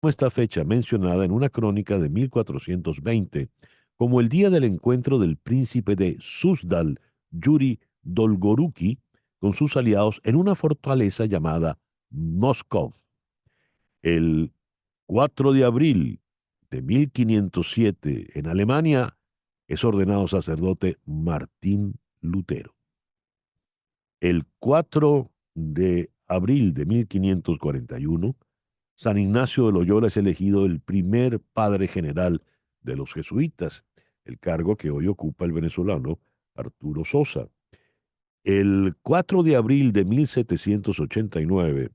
esta fecha mencionada en una crónica de 1420 como el día del encuentro del príncipe de Suzdal, Yuri Dolgoruki, con sus aliados en una fortaleza llamada Moscov. El 4 de abril de 1507, en Alemania, es ordenado sacerdote Martín Lutero. El 4 de abril de 1541, San Ignacio de Loyola es elegido el primer padre general de los jesuitas, el cargo que hoy ocupa el venezolano Arturo Sosa. El 4 de abril de 1789,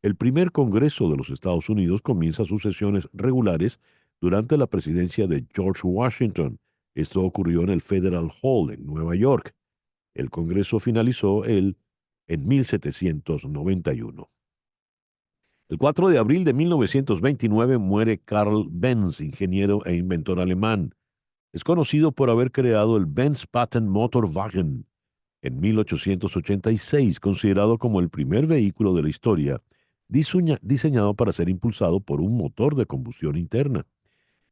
el primer Congreso de los Estados Unidos comienza sus sesiones regulares durante la presidencia de George Washington. Esto ocurrió en el Federal Hall en Nueva York. El Congreso finalizó en 1791. El 4 de abril de 1929 muere Karl Benz, ingeniero e inventor alemán. Es conocido por haber creado el Benz Patent Motorwagen en 1886, considerado como el primer vehículo de la historia diseñado para ser impulsado por un motor de combustión interna.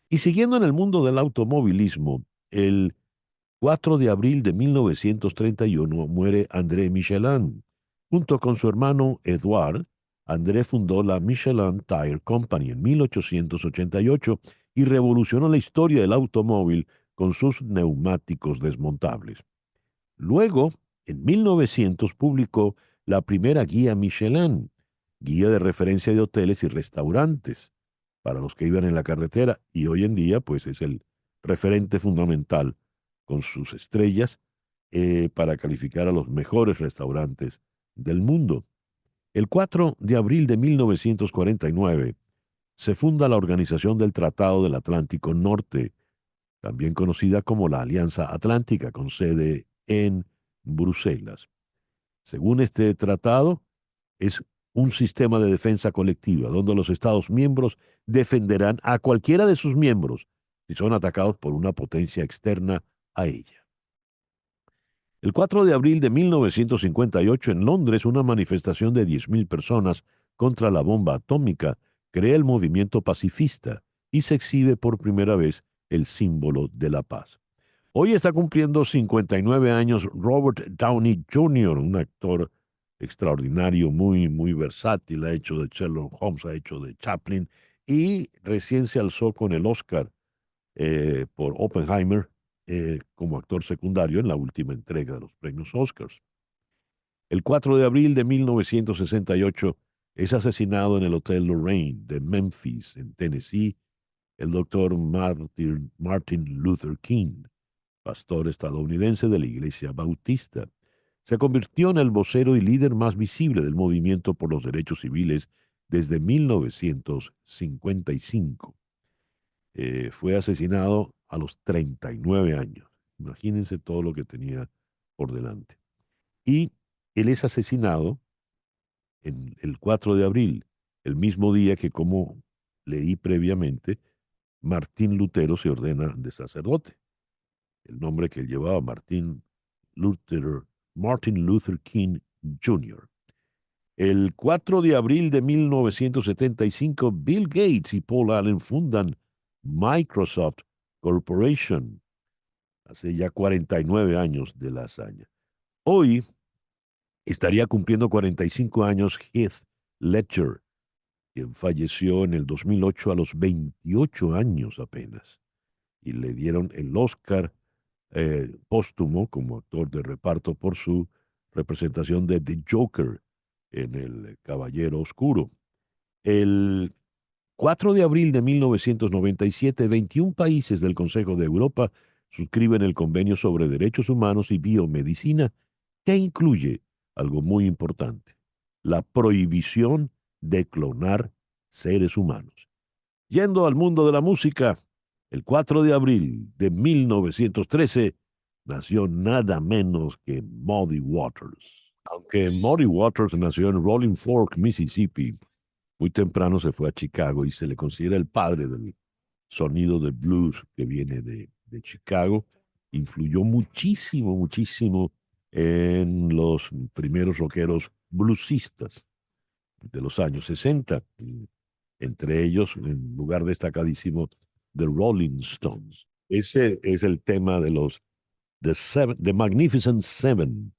Y siguiendo en el mundo del automovilismo, el 4 de abril de 1931 muere André Michelin. Junto con su hermano Edouard, André fundó la Michelin Tire Company en 1888 y revolucionó la historia del automóvil con sus neumáticos desmontables. Luego, en 1900, publicó la primera guía Michelin, guía de referencia de hoteles y restaurantes para los que iban en la carretera, y hoy en día pues es el referente fundamental con sus estrellas para calificar a los mejores restaurantes del mundo. El 4 de abril de 1949 se funda la Organización del Tratado del Atlántico Norte, también conocida como la Alianza Atlántica, con sede en Bruselas. Según este tratado, es un sistema de defensa colectiva donde los Estados miembros defenderán a cualquiera de sus miembros si son atacados por una potencia externa a ella. El 4 de abril de 1958, en Londres, una manifestación de 10.000 personas contra la bomba atómica crea el movimiento pacifista y se exhibe por primera vez el símbolo de la paz. Hoy está cumpliendo 59 años Robert Downey Jr., un actor extraordinario, muy versátil. Ha hecho de Sherlock Holmes, ha hecho de Chaplin y recién se alzó con el Oscar por Oppenheimer como actor secundario en la última entrega de los premios Oscars. El 4 de abril de 1968 es asesinado en el Hotel Lorraine de Memphis, en Tennessee, el doctor Martin Luther King, pastor estadounidense de la Iglesia Bautista. Se convirtió en el vocero y líder más visible del movimiento por los derechos civiles desde 1955. Fue asesinado a los 39 años. Imagínense todo lo que tenía por delante. Y él es asesinado en el 4 de abril, el mismo día que, como leí previamente, Martín Lutero se ordena de sacerdote. El nombre que él llevaba, Martin Luther King Jr. El 4 de abril de 1975, Bill Gates y Paul Allen fundan Microsoft Corporation, hace ya 49 años de la hazaña. Hoy estaría cumpliendo 45 años Heath Ledger, quien falleció en el 2008 a los 28 años apenas, y le dieron el Oscar póstumo como actor de reparto por su representación de The Joker en El Caballero Oscuro. El 4 de abril de 1997, 21 países del Consejo de Europa suscriben el Convenio sobre Derechos Humanos y Biomedicina, que incluye algo muy importante: la prohibición de clonar seres humanos. Yendo al mundo de la música, el 4 de abril de 1913 nació nada menos que Muddy Waters. Aunque Muddy Waters nació en Rolling Fork, Mississippi, muy temprano se fue a Chicago y se le considera el padre del sonido de blues que viene de Chicago. Influyó muchísimo en los primeros rockeros bluesistas de los años 60. entre ellos, en lugar destacadísimo, The Rolling Stones. Ese es el tema de los The Magnificent Seven,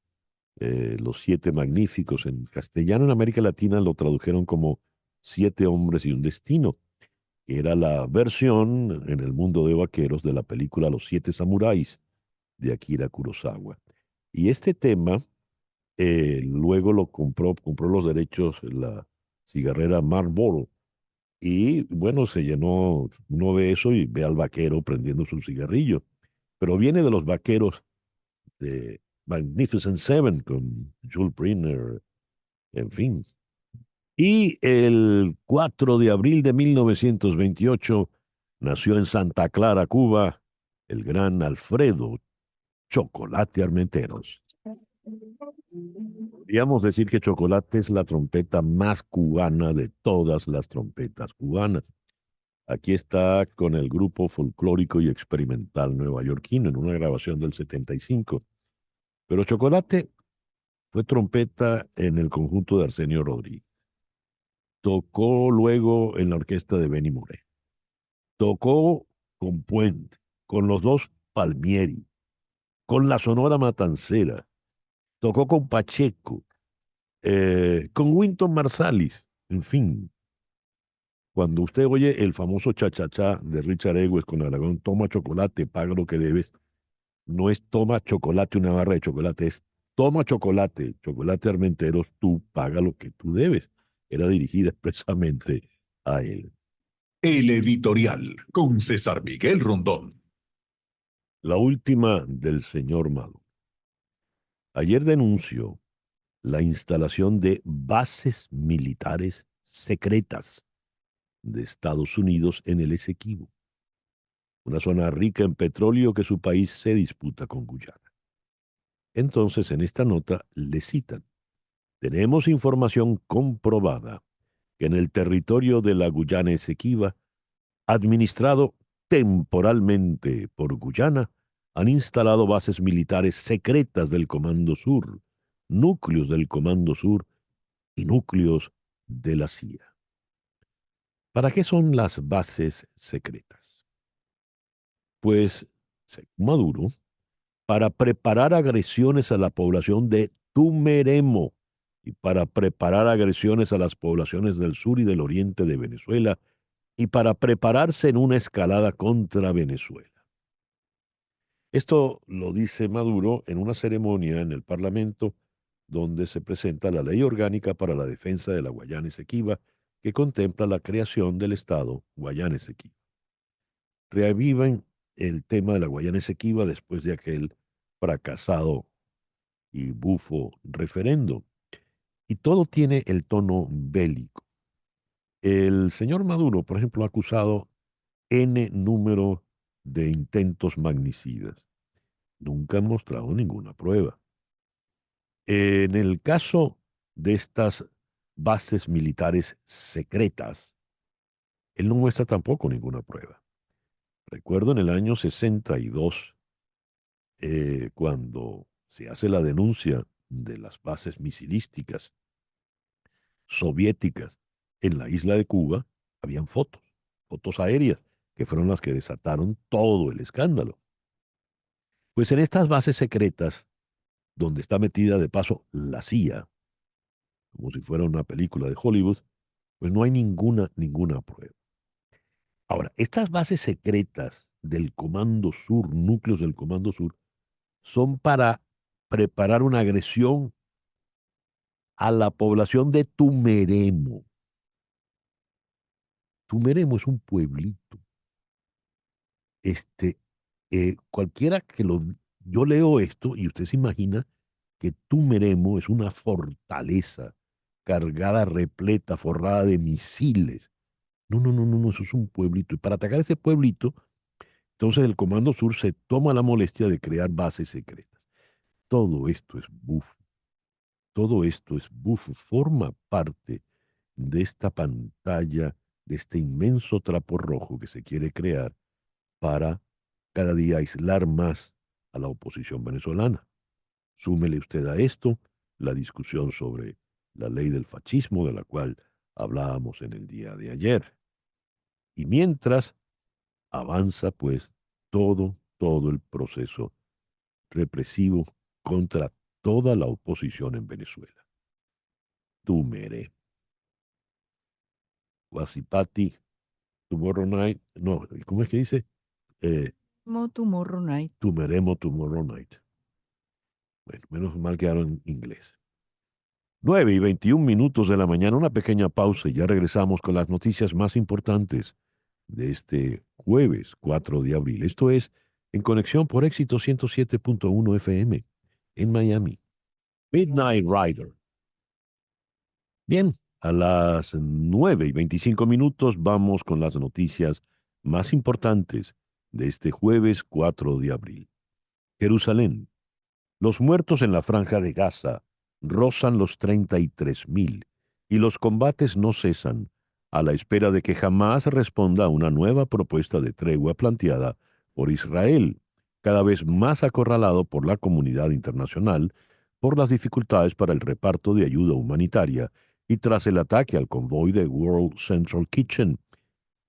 los siete magníficos. En castellano, en América Latina, lo tradujeron como Siete hombres y un destino. Era la versión en el mundo de vaqueros de la película Los Siete Samuráis de Akira Kurosawa. Y este tema luego compró los derechos la cigarrera Marlboro. Y bueno, se llenó, uno ve eso y ve al vaquero prendiendo su cigarrillo. Pero viene de los vaqueros de Magnificent Seven con Jules Brynner, en fin. Y el 4 de abril de 1928 nació en Santa Clara, Cuba, el gran Alfredo Chocolate Armenteros. Podríamos decir que Chocolate es la trompeta más cubana de todas las trompetas cubanas. Aquí está con el grupo folclórico y experimental neoyorquino en una grabación del 75. Pero Chocolate fue trompeta en el conjunto de Arsenio Rodríguez. Tocó luego en la orquesta de Benny Moré. Tocó con Puente, con los dos Palmieri, con la Sonora Matancera. Tocó con Pacheco, con Wynton Marsalis. En fin, cuando usted oye el famoso cha-cha-cha de Richard Ewes con Aragón, toma chocolate, paga lo que debes, no es toma chocolate, una barra de chocolate, es toma chocolate, chocolate Armenteros, tú paga lo que tú debes. Era dirigida expresamente a él. El editorial con César Miguel Rondón. La última del señor Maduro. Ayer denunció la instalación de bases militares secretas de Estados Unidos en el Esequibo, una zona rica en petróleo que su país se disputa con Guyana. Entonces, en esta nota le citan: tenemos información comprobada que en el territorio de la Guyana Esequiba, administrado temporalmente por Guyana, han instalado bases militares secretas del Comando Sur, núcleos del Comando Sur y núcleos de la CIA. ¿Para qué son las bases secretas? Pues, según Maduro, para preparar agresiones a la población de Tumeremo y para preparar agresiones a las poblaciones del sur y del oriente de Venezuela y para prepararse en una escalada contra Venezuela. Esto lo dice Maduro en una ceremonia en el Parlamento donde se presenta la Ley Orgánica para la Defensa de la Guayana Esequiba, que contempla la creación del Estado Guayana Esequiba. Reavivan el tema de la Guayana Esequiba después de aquel fracasado y bufo referendo. Y todo tiene el tono bélico. El señor Maduro, por ejemplo, ha acusado N número de intentos magnicidas. Nunca han mostrado ninguna prueba. En el caso de estas bases militares secretas, él no muestra tampoco ninguna prueba. Recuerdo en el año 62, cuando se hace la denuncia de las bases misilísticas soviéticas en la isla de Cuba, habían fotos aéreas, que fueron las que desataron todo el escándalo. Pues en estas bases secretas, donde está metida de paso la CIA, como si fuera una película de Hollywood, pues no hay ninguna prueba. Ahora, estas bases secretas del Comando Sur, núcleos del Comando Sur, son para preparar una agresión a la población de Tumeremo. Tumeremo es un pueblito. Este, cualquiera que lo... Yo leo esto y usted se imagina que Tumeremo es una fortaleza cargada, repleta, forrada de misiles. No, eso es un pueblito. Y para atacar ese pueblito, entonces el Comando Sur se toma la molestia de crear bases secretas. Todo esto es bufo. Todo esto es bufo. Forma parte de esta pantalla, de este inmenso trapo rojo que se quiere crear para cada día aislar más a la oposición venezolana. Súmele usted a esto la discusión sobre la ley del fascismo, de la cual hablábamos en el día de ayer. Y mientras avanza, pues, todo el proceso represivo contra toda la oposición en Venezuela. Tumere, Wasipati, Tomorrow Night, no, ¿cómo es que dice? Eh, Tomorrow Night. Tumeremo Tomorrow Night. Bueno, menos mal que hablo en inglés. 9:21 de la mañana, una pequeña pausa y ya regresamos con las noticias más importantes de este jueves 4 de abril. Esto es En Conexión por Éxito 107.1 FM en Miami. Midnight Rider. Bien, a las 9:25 vamos con las noticias más importantes de este jueves 4 de abril. Jerusalén. Los muertos en la franja de Gaza rozan los 33.000 y los combates no cesan a la espera de que Hamás responda a una nueva propuesta de tregua planteada por Israel, cada vez más acorralado por la comunidad internacional por las dificultades para el reparto de ayuda humanitaria y tras el ataque al convoy de World Central Kitchen,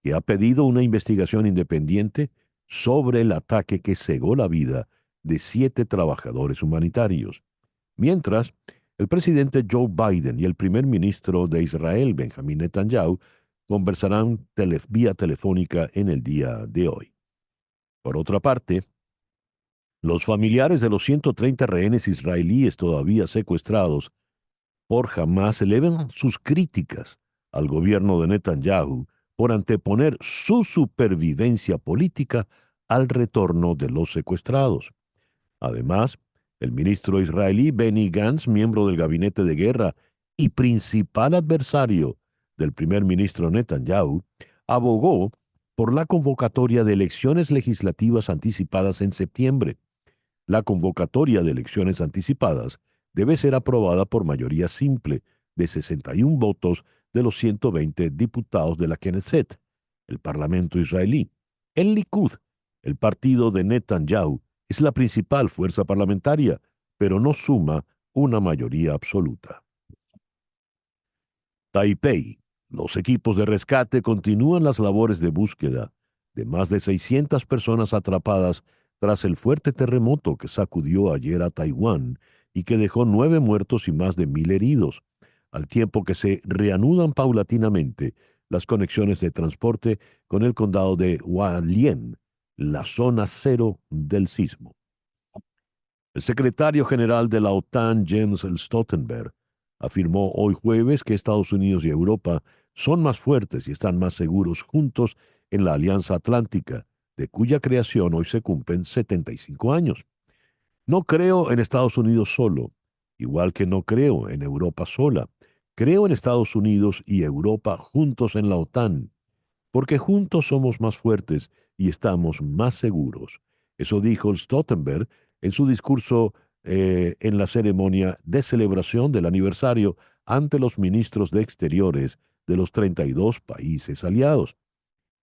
que ha pedido una investigación independiente sobre el ataque que cegó la vida de 7 trabajadores humanitarios. Mientras, el presidente Joe Biden y el primer ministro de Israel, Benjamin Netanyahu, conversarán vía telefónica en el día de hoy. Por otra parte, los familiares de los 130 rehenes israelíes todavía secuestrados por Hamás elevan sus críticas al gobierno de Netanyahu por anteponer su supervivencia política al retorno de los secuestrados. Además, el ministro israelí Benny Gantz, miembro del gabinete de guerra y principal adversario del primer ministro Netanyahu, abogó por la convocatoria de elecciones legislativas anticipadas en septiembre. La convocatoria de elecciones anticipadas debe ser aprobada por mayoría simple de 61 votos de los 120 diputados de la Knesset, el Parlamento israelí. El Likud, el partido de Netanyahu, es la principal fuerza parlamentaria, pero no suma una mayoría absoluta. Taipei. Los equipos de rescate continúan las labores de búsqueda de más de 600 personas atrapadas tras el fuerte terremoto que sacudió ayer a Taiwán y que dejó 9 muertos y más de 1,000 heridos, al tiempo que se reanudan paulatinamente las conexiones de transporte con el condado de Hualien, la zona cero del sismo. El secretario general de la OTAN, Jens Stoltenberg, afirmó hoy jueves que Estados Unidos y Europa son más fuertes y están más seguros juntos en la Alianza Atlántica, de cuya creación hoy se cumplen 75 años. No creo en Estados Unidos solo, igual que no creo en Europa sola. Creo en Estados Unidos y Europa juntos en la OTAN, porque juntos somos más fuertes y estamos más seguros. Eso dijo Stoltenberg en su discurso en la ceremonia de celebración del aniversario ante los ministros de Exteriores de los 32 países aliados.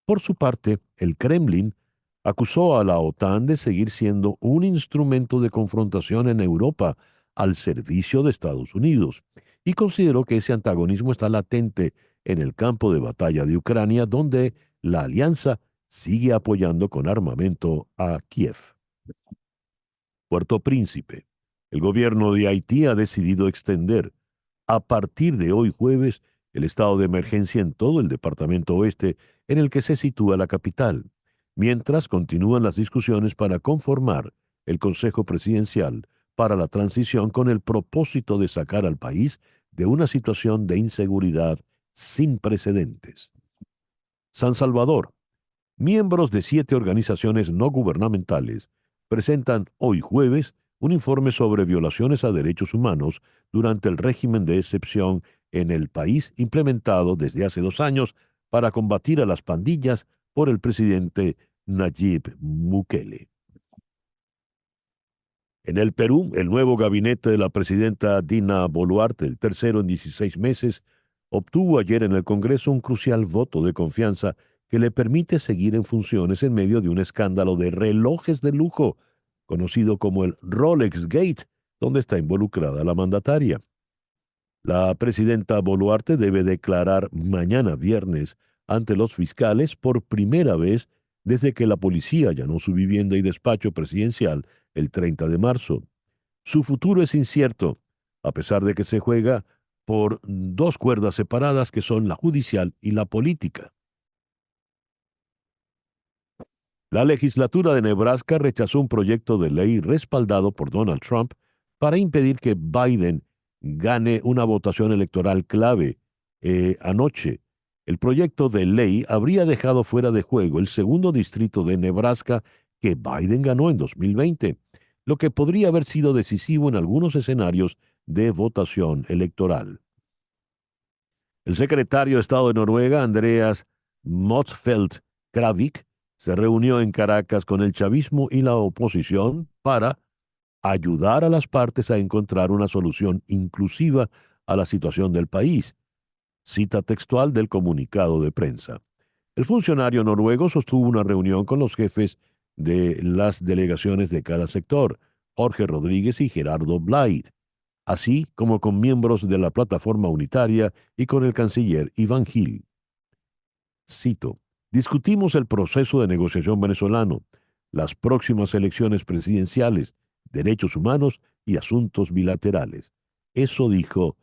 Por su parte, el Kremlin acusó a la OTAN de seguir siendo un instrumento de confrontación en Europa al servicio de Estados Unidos y consideró que ese antagonismo está latente en el campo de batalla de Ucrania, donde la alianza sigue apoyando con armamento a Kiev. Puerto Príncipe. El gobierno de Haití ha decidido extender a partir de hoy jueves el estado de emergencia en todo el departamento oeste en el que se sitúa la capital, mientras continúan las discusiones para conformar el Consejo Presidencial para la transición con el propósito de sacar al país de una situación de inseguridad sin precedentes. San Salvador. Miembros de 7 organizaciones no gubernamentales presentan hoy jueves un informe sobre violaciones a derechos humanos durante el régimen de excepción en el país implementado desde hace 2 años para combatir a las pandillas por el presidente Nayib Bukele. En el Perú, el nuevo gabinete de la presidenta Dina Boluarte, el tercero en 16 meses, obtuvo ayer en el Congreso un crucial voto de confianza que le permite seguir en funciones en medio de un escándalo de relojes de lujo, conocido como el Rolex Gate, donde está involucrada la mandataria. La presidenta Boluarte debe declarar mañana viernes ante los fiscales por primera vez desde que la policía allanó su vivienda y despacho presidencial el 30 de marzo. Su futuro es incierto, a pesar de que se juega por dos cuerdas separadas que son la judicial y la política. La legislatura de Nebraska rechazó un proyecto de ley respaldado por Donald Trump para impedir que Biden gane una votación electoral clave. Anoche, el proyecto de ley habría dejado fuera de juego el segundo distrito de Nebraska que Biden ganó en 2020, lo que podría haber sido decisivo en algunos escenarios de votación electoral. El secretario de Estado de Noruega, Andreas Motzfeldt Kravik, se reunió en Caracas con el chavismo y la oposición para ayudar a las partes a encontrar una solución inclusiva a la situación del país. Cita textual del comunicado de prensa. El funcionario noruego sostuvo una reunión con los jefes de las delegaciones de cada sector, Jorge Rodríguez y Gerardo Blythe, así como con miembros de la plataforma unitaria y con el canciller Iván Gil. Cito, discutimos el proceso de negociación venezolano, las próximas elecciones presidenciales, derechos humanos y asuntos bilaterales. Eso dijo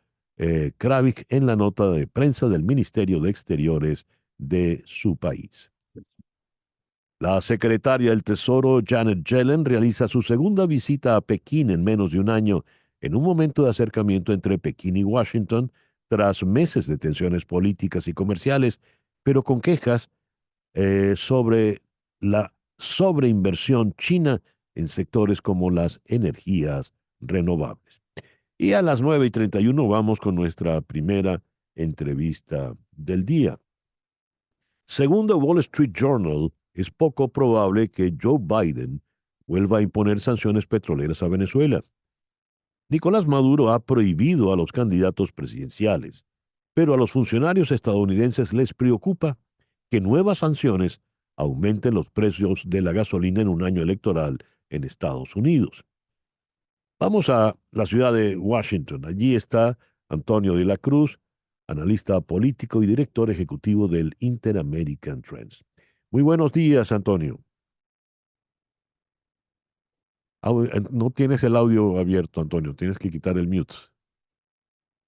Kravik en la nota de prensa del Ministerio de Exteriores de su país. La secretaria del Tesoro, Janet Yellen, realiza su segunda visita a Pekín en menos de un año, en un momento de acercamiento entre Pekín y Washington, tras meses de tensiones políticas y comerciales, pero con quejas sobre la sobreinversión china en sectores como las energías renovables. Y a las 9:31 vamos con nuestra primera entrevista del día. Según The Wall Street Journal, es poco probable que Joe Biden vuelva a imponer sanciones petroleras a Venezuela. Nicolás Maduro ha prohibido a los candidatos presidenciales, pero a los funcionarios estadounidenses les preocupa que nuevas sanciones aumenten los precios de la gasolina en un año electoral en Estados Unidos. Vamos a la ciudad de Washington. Allí está Antonio de la Cruz, analista político y director ejecutivo del Inter-American Trends. Muy buenos días, Antonio. No tienes el audio abierto, Antonio. Tienes que quitar el mute.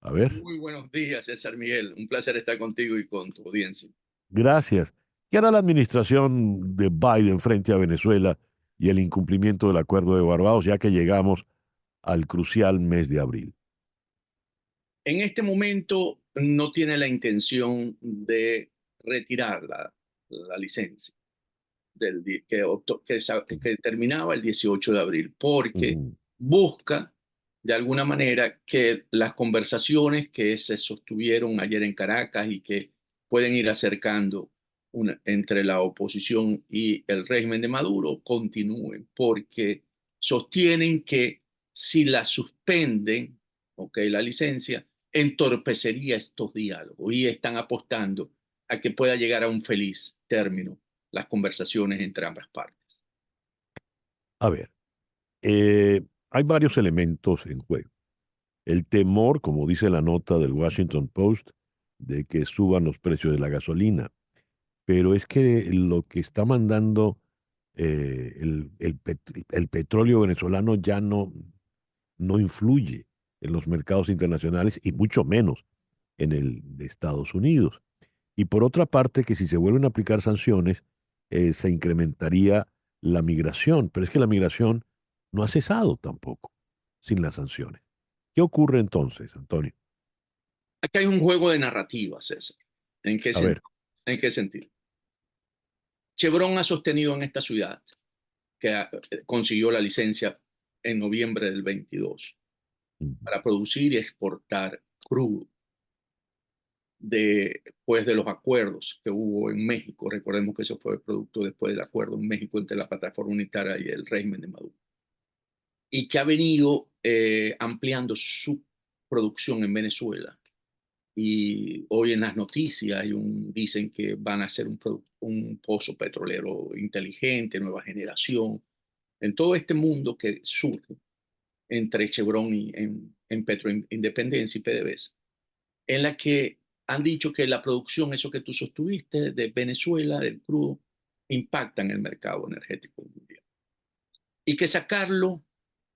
A ver. Muy buenos días, César Miguel. Un placer estar contigo y con tu audiencia. Gracias. ¿Qué hará la administración de Biden frente a Venezuela y el incumplimiento del acuerdo de Barbados, ya que llegamos al crucial mes de abril? En este momento no tiene la intención de retirar la licencia que terminaba el 18 de abril, porque Ujú. busca de alguna manera que las conversaciones que se sostuvieron ayer en Caracas y que pueden ir acercando entre la oposición y el régimen de Maduro continúen, porque sostienen que si la suspenden, la licencia, entorpecería estos diálogos y están apostando a que pueda llegar a un feliz término las conversaciones entre ambas partes. A ver, hay varios elementos en juego. El temor, como dice la nota del Washington Post, de que suban los precios de la gasolina. Pero es que lo que está mandando el petróleo venezolano ya no influye en los mercados internacionales y mucho menos en el de Estados Unidos. Y por otra parte, que si se vuelven a aplicar sanciones, se incrementaría la migración, pero es que la migración no ha cesado tampoco sin las sanciones. ¿Qué ocurre entonces, Antonio? Aquí hay un juego de narrativa, César. ¿En qué, A ver. en qué sentido? Chevron ha sostenido en esta ciudad que consiguió la licencia en noviembre del 22 Ujú. para producir y exportar crudo después de los acuerdos que hubo en México. Recordemos que eso fue producto después del acuerdo en México entre la plataforma unitaria y el régimen de Maduro. Y que ha venido ampliando su producción en Venezuela. Y hoy en las noticias dicen que van a hacer un pozo petrolero inteligente, nueva generación, en todo este mundo que surge entre Chevron y en Petroindependencia y PDVSA. en la que han dicho que la producción, eso que tú sostuviste de Venezuela, del crudo, impacta en el mercado energético mundial. Y que sacarlo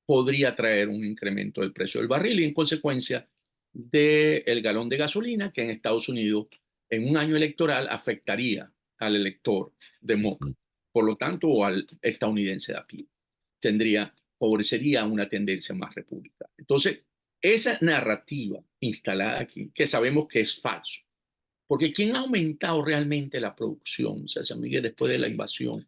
podría traer un incremento del precio del barril y en consecuencia del galón de gasolina que en Estados Unidos en un año electoral afectaría al elector demócrata, por lo tanto, o al estadounidense de a pie. Favorecería una tendencia más republicana. Entonces, esa narrativa instalada aquí, que sabemos que es falso, porque ¿quién ha aumentado realmente la producción, o sea, San Miguel, después de la invasión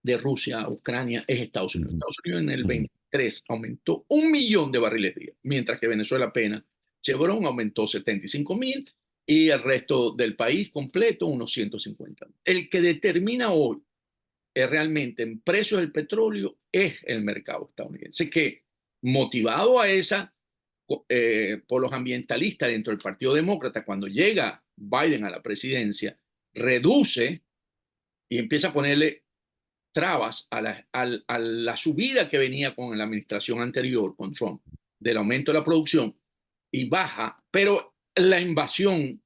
de Rusia a Ucrania es Estados Unidos? Ujú, Estados Unidos en el ujú. 23 aumentó 1 millón de barriles día, mientras que Venezuela apenas, Chevron aumentó 75.000 y el resto del país completo unos 150.000. El que determina hoy realmente en precios del petróleo es el mercado estadounidense, que motivado a esa, por los ambientalistas dentro del Partido Demócrata, cuando llega Biden a la presidencia, reduce y empieza a ponerle trabas a la subida que venía con la administración anterior, con Trump, del aumento de la producción, y baja, pero la invasión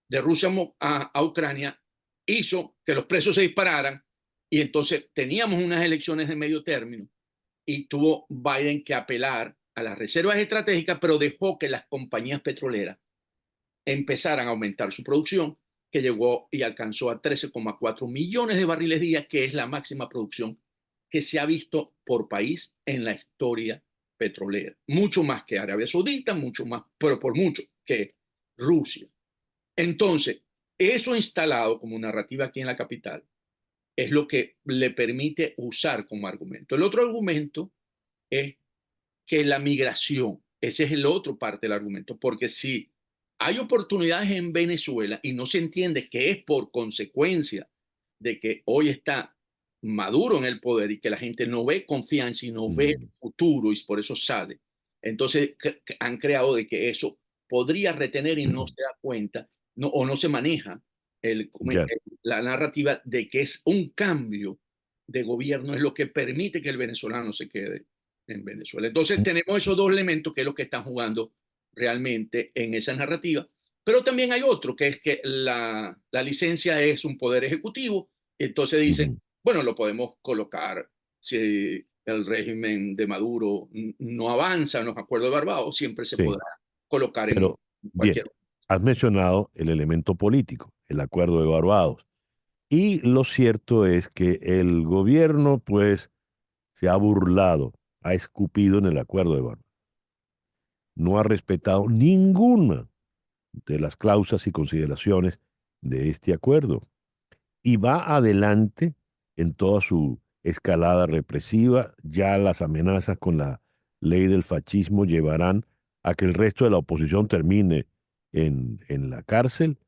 de Rusia a Ucrania hizo que los precios se dispararan y entonces teníamos unas elecciones de medio término y tuvo Biden que apelar a las reservas estratégicas, pero dejó que las compañías petroleras empezaran a aumentar su producción, que llegó y alcanzó a 13,4 millones de barriles día, que es la máxima producción que se ha visto por país en la historia petrolera. Mucho más que Arabia Saudita, mucho más, pero por mucho que Rusia. Entonces, eso instalado como narrativa aquí en la capital es lo que le permite usar como argumento. El otro argumento es que la migración, ese es el otro parte del argumento, porque si hay oportunidades en Venezuela y no se entiende que es por consecuencia de que hoy está Maduro en el poder y que la gente no ve confianza y no ve Mm, futuro y por eso sale. Entonces han creado de que eso podría retener y no se da cuenta no, o no se maneja ya. la narrativa de que es un cambio de gobierno, es lo que permite que el venezolano se quede en Venezuela. Entonces Mm, tenemos esos dos elementos que es lo que están jugando realmente en esa narrativa. Pero también hay otro, que es que la licencia es un poder ejecutivo. Entonces dicen, ujú. bueno, lo podemos colocar si el régimen de Maduro no avanza en los acuerdos de Barbados, siempre se Sí, podrá colocar en pero bien, cualquier. has mencionado el elemento político, el acuerdo de Barbados. Y lo cierto es que el gobierno, pues, se ha burlado, ha escupido en el acuerdo de Barbados. No ha respetado ninguna de las cláusulas y consideraciones de este acuerdo. Y va adelante en toda su escalada represiva. Ya las amenazas con la ley del fascismo llevarán a que el resto de la oposición termine en la cárcel.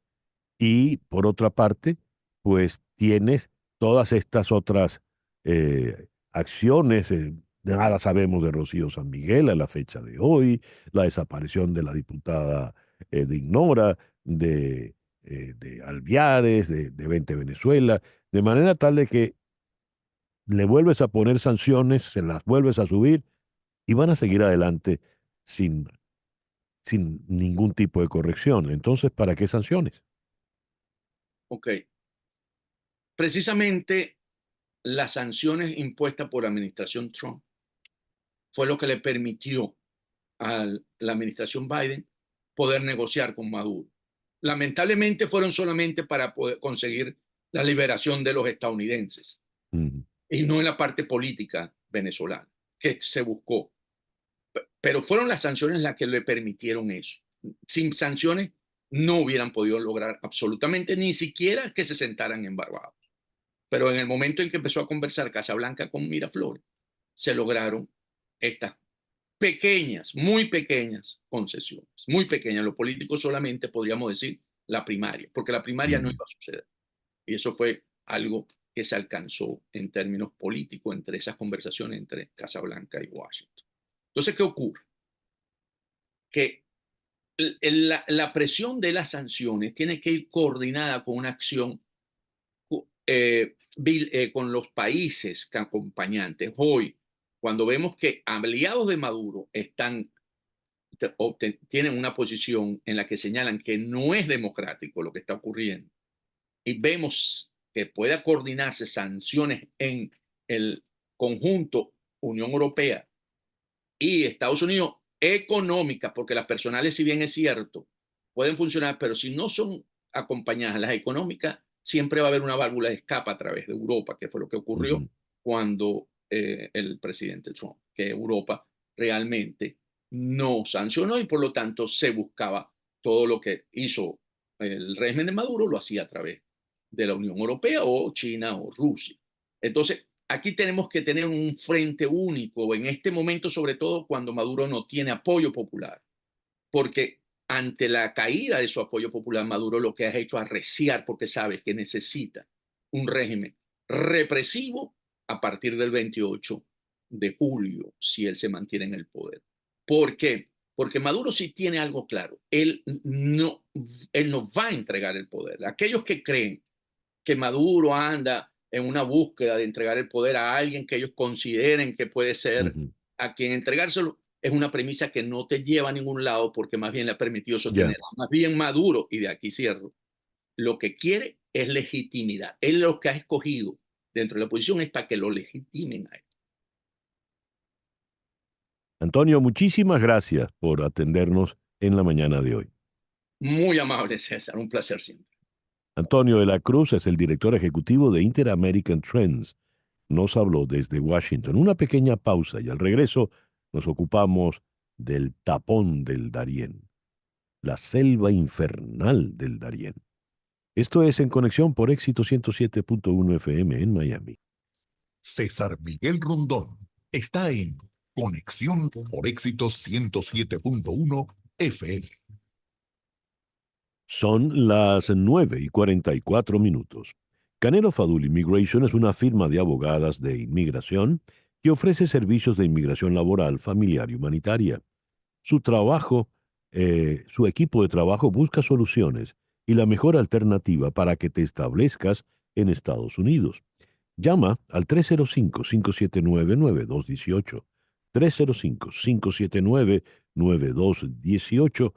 Y por otra parte, pues tienes todas estas otras acciones. Nada sabemos de Rocío San Miguel a la fecha de hoy, la desaparición de la diputada de Ignora, de Alviares, de Vente Venezuela, de manera tal de que le vuelves a poner sanciones, se las vuelves a subir y van a seguir adelante sin, sin ningún tipo de corrección. Entonces, ¿para qué sanciones? Ok, precisamente las sanciones impuestas por la administración Trump fue lo que le permitió a la administración Biden poder negociar con Maduro. Lamentablemente fueron solamente para poder conseguir la liberación de los estadounidenses Mm, y no en la parte política venezolana que se buscó. Pero fueron las sanciones las que le permitieron eso. Sin sanciones no hubieran podido lograr absolutamente ni siquiera que se sentaran en Barbados. Pero en el momento en que empezó a conversar Casablanca con Miraflores, se lograron estas pequeñas, muy pequeñas concesiones, muy pequeñas. Los políticos solamente podríamos decir la primaria, porque la primaria no mm. iba a suceder. Y eso fue algo que se alcanzó en términos políticos entre esas conversaciones entre Casablanca y Washington. Entonces, ¿qué ocurre? Que la presión de las sanciones tiene que ir coordinada con una acción con los países que acompañantes. Hoy, cuando vemos que aliados de Maduro están tienen una posición en la que señalan que no es democrático lo que está ocurriendo, y vemos que pueda coordinarse sanciones en el conjunto Unión Europea y Estados Unidos, económicas, porque las personales, si bien es cierto, pueden funcionar, pero si no son acompañadas las económicas, siempre va a haber una válvula de escape a través de Europa, que fue lo que ocurrió Ujú. cuando el presidente Trump, que Europa realmente no sancionó y por lo tanto se buscaba todo lo que hizo el régimen de Maduro, lo hacía a través de la Unión Europea o China o Rusia. Entonces, aquí tenemos que tener un frente único en este momento, sobre todo cuando Maduro no tiene apoyo popular, porque ante la caída de su apoyo popular, Maduro lo que ha hecho es arreciar porque sabe que necesita un régimen represivo a partir del 28 de julio, si él se mantiene en el poder. ¿Por qué? Porque Maduro sí tiene algo claro. Él no va a entregar el poder. Aquellos que creen que Maduro anda en una búsqueda de entregar el poder a alguien que ellos consideren que puede ser Ujú. a quien entregárselo, es una premisa que no te lleva a ningún lado porque más bien le ha permitido Ya. sostener. Más bien Maduro, y de aquí cierro, lo que quiere es legitimidad. Él lo que ha escogido dentro de la oposición es para que lo legitimen a él. Antonio, muchísimas gracias por atendernos en la mañana de hoy. Muy amable, César, un placer siempre. Antonio de la Cruz es el director ejecutivo de Inter-American Trends. Nos habló desde Washington. Una pequeña pausa y al regreso nos ocupamos del tapón del Darién, la selva infernal del Darién. Esto es En Conexión por Éxito 107.1 FM en Miami. César Miguel Rondón está en Conexión por Éxito 107.1 FM. Son las 9:44. Canelo Fadul Immigration es una firma de abogadas de inmigración que ofrece servicios de inmigración laboral, familiar y humanitaria. Su equipo de trabajo busca soluciones y la mejor alternativa para que te establezcas en Estados Unidos. Llama al 305-579-9218. 305-579-9218.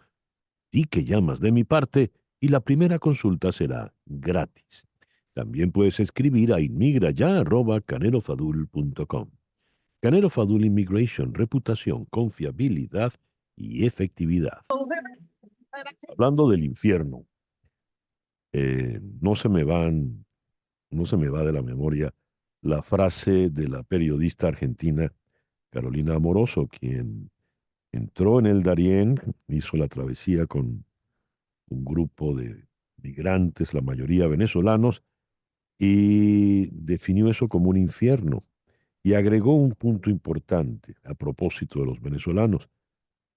Di que llamas de mi parte y la primera consulta será gratis. También puedes escribir a inmigraya@canelofadul.com. Canelo Fadul Immigration, reputación, confiabilidad y efectividad. Hablando del infierno, no se me no se me va de la memoria la frase de la periodista argentina Carolina Amoroso, quien entró en el Darién, hizo la travesía con un grupo de migrantes, la mayoría venezolanos, y definió eso como un infierno. Y agregó un punto importante a propósito de los venezolanos.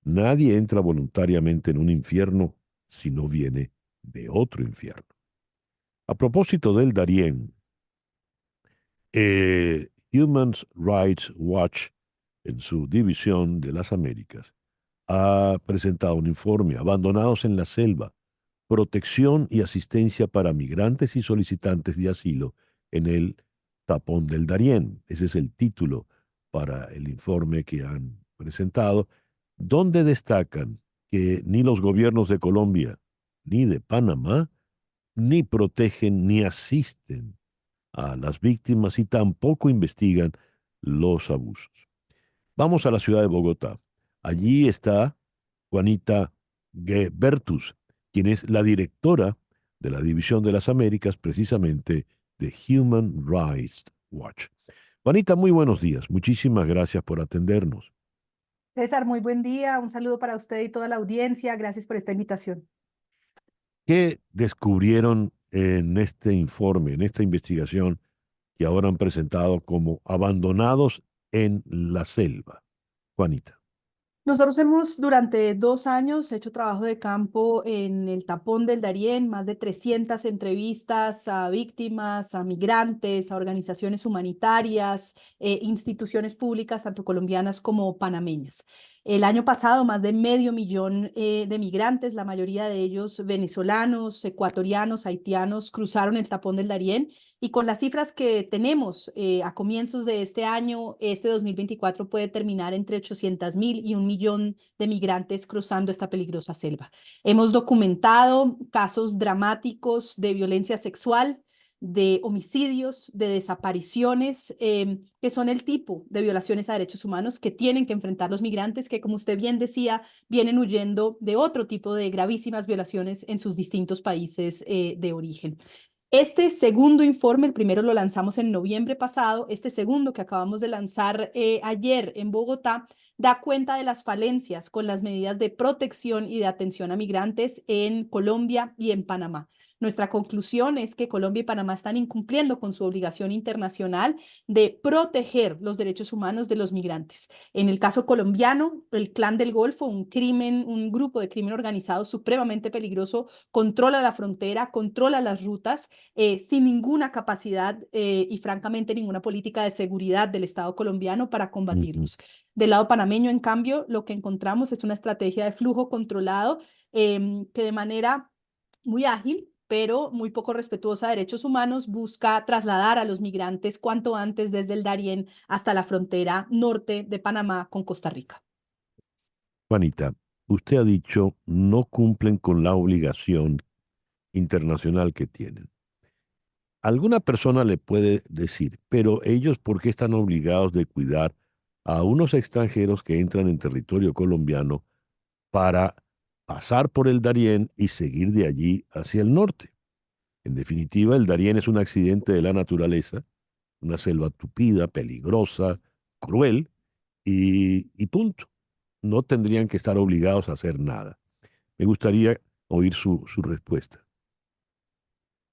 Nadie entra voluntariamente en un infierno si no viene de otro infierno. A propósito del Darién, Human Rights Watch, en su división de las Américas, ha presentado un informe, Abandonados en la Selva, protección y asistencia para migrantes y solicitantes de asilo en el tapón del Darién. Ese es el título para el informe que han presentado, donde destacan que ni los gobiernos de Colombia ni de Panamá ni protegen ni asisten a las víctimas y tampoco investigan los abusos. Vamos a la ciudad de Bogotá. Allí está Juanita Bertus, quien es la directora de la División de las Américas, precisamente de Human Rights Watch. Juanita, muy buenos días. Muchísimas gracias por atendernos. César, muy buen día. Un saludo para usted y toda la audiencia. Gracias por esta invitación. ¿Qué descubrieron en este informe, en esta investigación que ahora han presentado como Abandonados en la Selva? Juanita. Nosotros hemos durante 2 años hecho trabajo de campo en el tapón del Darién, más de 300 entrevistas a víctimas, a migrantes, a organizaciones humanitarias, instituciones públicas, tanto colombianas como panameñas. El año pasado, más de 500,000 de migrantes, la mayoría de ellos venezolanos, ecuatorianos, haitianos, cruzaron el tapón del Darién Y con las cifras que tenemos a comienzos de este año, este 2024 puede terminar entre 800.000 y 1.000.000 de migrantes cruzando esta peligrosa selva. Hemos documentado casos dramáticos de violencia sexual, de homicidios, de desapariciones, que son el tipo de violaciones a derechos humanos que tienen que enfrentar los migrantes, que como usted bien decía, vienen huyendo de otro tipo de gravísimas violaciones en sus distintos países de origen. Este segundo informe, el primero lo lanzamos en noviembre pasado, este segundo que acabamos de lanzar ayer en Bogotá, da cuenta de las falencias con las medidas de protección y de atención a migrantes en Colombia y en Panamá. Nuestra conclusión es que Colombia y Panamá están incumpliendo con su obligación internacional de proteger los derechos humanos de los migrantes. En el caso colombiano, el Clan del Golfo, un grupo de crimen organizado supremamente peligroso, controla la frontera, controla las rutas, sin ninguna capacidad y francamente ninguna política de seguridad del Estado colombiano para combatirlos. Del lado panameño, en cambio, lo que encontramos es una estrategia de flujo controlado que de manera muy ágil, pero muy poco respetuosa de derechos humanos, busca trasladar a los migrantes cuanto antes desde el Darién hasta la frontera norte de Panamá con Costa Rica. Juanita, usted ha dicho no cumplen con la obligación internacional que tienen. Alguna persona le puede decir, pero ellos, ¿por qué están obligados de cuidar a unos extranjeros que entran en territorio colombiano para pasar por el Darién y seguir de allí hacia el norte? En definitiva, el Darién es un accidente de la naturaleza, una selva tupida, peligrosa, cruel y punto. No tendrían que estar obligados a hacer nada. Me gustaría oír su respuesta.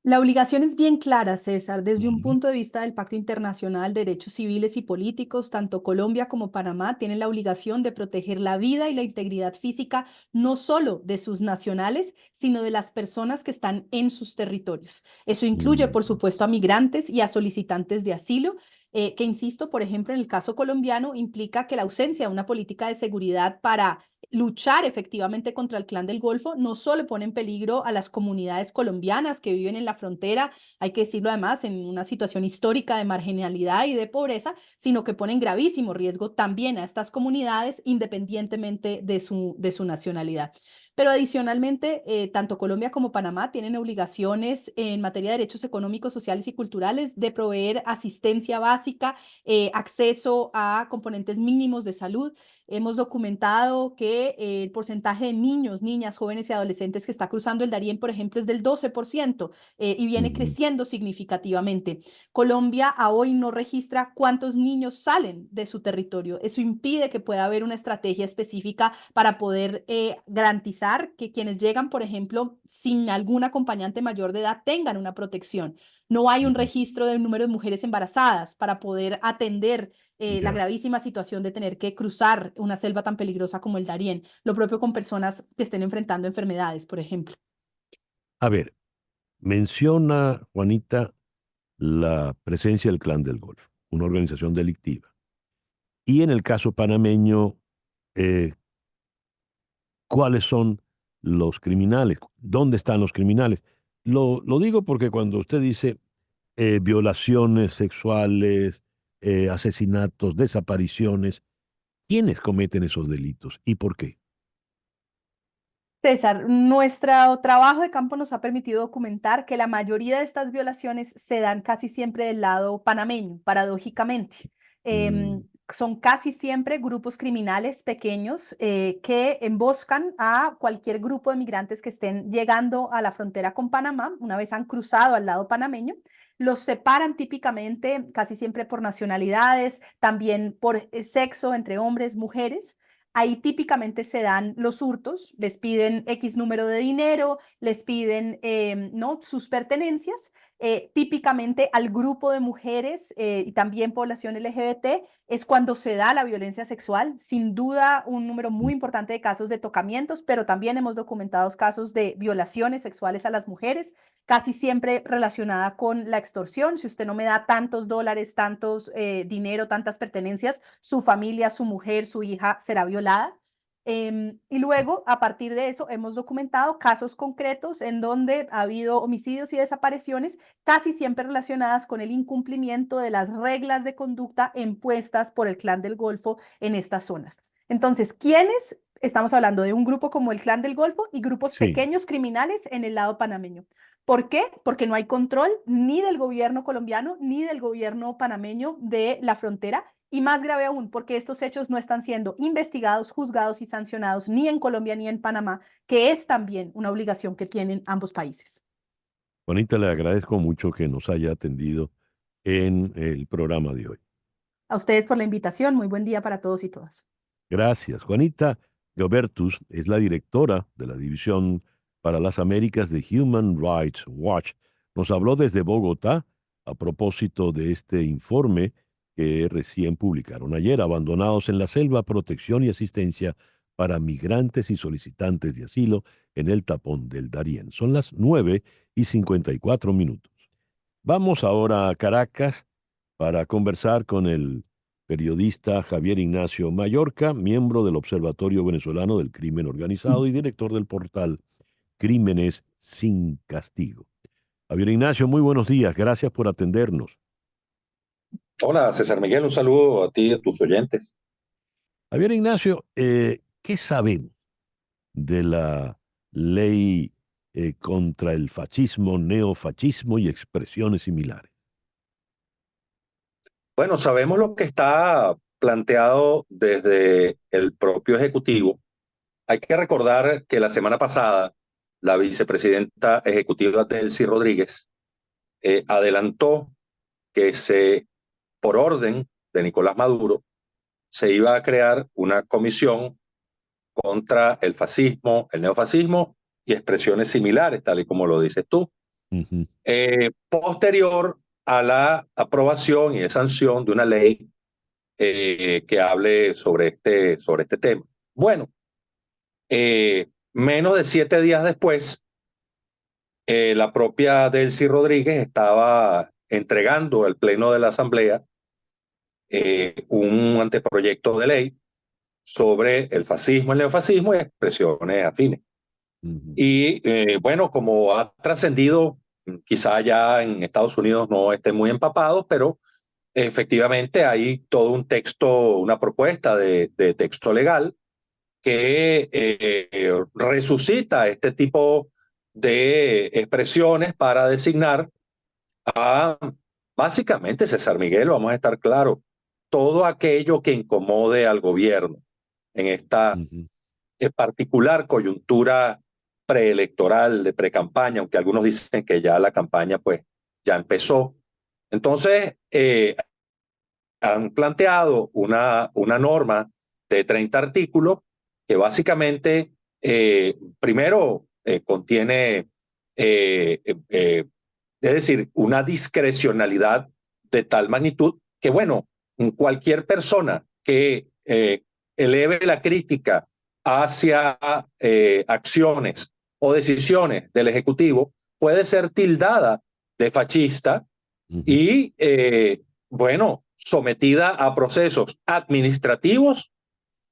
La obligación es bien clara, César. Desde un Ujú. punto de vista del Pacto Internacional de Derechos Civiles y Políticos, tanto Colombia como Panamá tienen la obligación de proteger la vida y la integridad física no solo de sus nacionales, sino de las personas que están en sus territorios. Eso incluye, por Mm, supuesto, a migrantes y a solicitantes de asilo, que, insisto, por ejemplo, en el caso colombiano, implica que la ausencia de una política de seguridad para luchar efectivamente contra el Clan del Golfo no solo pone en peligro a las comunidades colombianas que viven en la frontera, hay que decirlo además, en una situación histórica de marginalidad y de pobreza, sino que pone en gravísimo riesgo también a estas comunidades independientemente de su nacionalidad. Pero adicionalmente, tanto Colombia como Panamá tienen obligaciones en materia de derechos económicos, sociales y culturales de proveer asistencia básica, acceso a componentes mínimos de salud. Hemos documentado que el porcentaje de niños, niñas, jóvenes y adolescentes que está cruzando el Darién, por ejemplo, es del 12% y viene ujú. creciendo significativamente. Colombia a hoy no registra cuántos niños salen de su territorio. Eso impide que pueda haber una estrategia específica para poder garantizar que quienes llegan, por ejemplo, sin algún acompañante mayor de edad, tengan una protección. No hay un Ujú. registro del número de mujeres embarazadas para poder atender la Ya. gravísima situación de tener que cruzar una selva tan peligrosa como el Darién. Lo propio con personas que estén enfrentando enfermedades, por ejemplo. A ver, menciona, Juanita, la presencia del Clan del Golfo, una organización delictiva. Y en el caso panameño, eh, ¿cuáles son los criminales? ¿Dónde están los criminales? Lo digo porque cuando usted dice violaciones sexuales, asesinatos, desapariciones, ¿quiénes cometen esos delitos y por qué? César, nuestro trabajo de campo nos ha permitido documentar que la mayoría de estas violaciones se dan casi siempre del lado panameño, paradójicamente. Mm, Son casi siempre grupos criminales pequeños que emboscan a cualquier grupo de migrantes que estén llegando a la frontera con Panamá, una vez han cruzado al lado panameño. Los separan típicamente, casi siempre por nacionalidades, también por sexo entre hombres, mujeres. Ahí típicamente se dan los hurtos, les piden X número de dinero, les piden ¿no? sus pertenencias. Típicamente al grupo de mujeres y también población LGBT es cuando se da la violencia sexual. Sin duda, un número muy mm, importante de casos de tocamientos, pero también hemos documentado casos de violaciones sexuales a las mujeres, casi siempre relacionada con la extorsión. Si usted no me da tantos dólares, tantos dinero, tantas pertenencias, su familia, su mujer, su hija será violada. Y luego, a partir de eso, hemos documentado casos concretos en donde ha habido homicidios y desapariciones, casi siempre relacionadas con el incumplimiento de las reglas de conducta impuestas por el Clan del Golfo en estas zonas. Entonces, ¿quiénes? Estamos hablando de un grupo como el Clan del Golfo y grupos Sí. pequeños criminales en el lado panameño. ¿Por qué? Porque no hay control ni del gobierno colombiano ni del gobierno panameño de la frontera. Y más grave aún, porque estos hechos no están siendo investigados, juzgados y sancionados ni en Colombia ni en Panamá, que es también una obligación que tienen ambos países. Juanita, le agradezco mucho que nos haya atendido en el programa de hoy. A ustedes por la invitación. Muy buen día para todos y todas. Gracias. Juanita Giobertus es la directora de la División para las Américas de Human Rights Watch. Nos habló desde Bogotá a propósito de este informe que recién publicaron ayer, Abandonados en la Selva, Protección y Asistencia para Migrantes y Solicitantes de Asilo en el Tapón del Darién. Son las 9:54. Vamos ahora a Caracas para conversar con el periodista Javier Ignacio Mallorca, miembro del Observatorio Venezolano del Crimen Organizado y director del portal Crímenes sin Castigo. Javier Ignacio, muy buenos días. Gracias por atendernos. Hola, César Miguel, un saludo a ti y a tus oyentes. Javier Ignacio, ¿qué sabemos de la ley contra el fascismo, neofascismo y expresiones similares? Bueno, sabemos lo que está planteado desde el propio Ejecutivo. Hay que recordar que la semana pasada la vicepresidenta ejecutiva Delcy Rodríguez adelantó que por orden de Nicolás Maduro, se iba a crear una comisión contra el fascismo, el neofascismo y expresiones similares, tal y como lo dices tú. Uh-huh. Posterior a la aprobación y sanción de una ley que hable sobre este tema. Bueno, menos de 7 días después, la propia Delcy Rodríguez estaba entregando al Pleno de la Asamblea un anteproyecto de ley sobre el fascismo, el neofascismo y expresiones afines. Uh-huh. Y bueno, como ha trascendido, quizá ya en Estados Unidos no esté muy empapado, pero efectivamente hay todo un texto, una propuesta de texto legal que resucita este tipo de expresiones para designar a, básicamente, César Miguel, vamos a estar claros, todo aquello que incomode al gobierno en esta Uh-huh. particular coyuntura preelectoral, de precampaña, aunque algunos dicen que ya la campaña pues ya empezó. Entonces, han planteado una norma de 30 artículos que básicamente, primero, contiene, es decir, una discrecionalidad de tal magnitud que, bueno, cualquier persona que eleve la crítica hacia acciones o decisiones del Ejecutivo puede ser tildada de fascista Uh-huh. y, bueno, sometida a procesos administrativos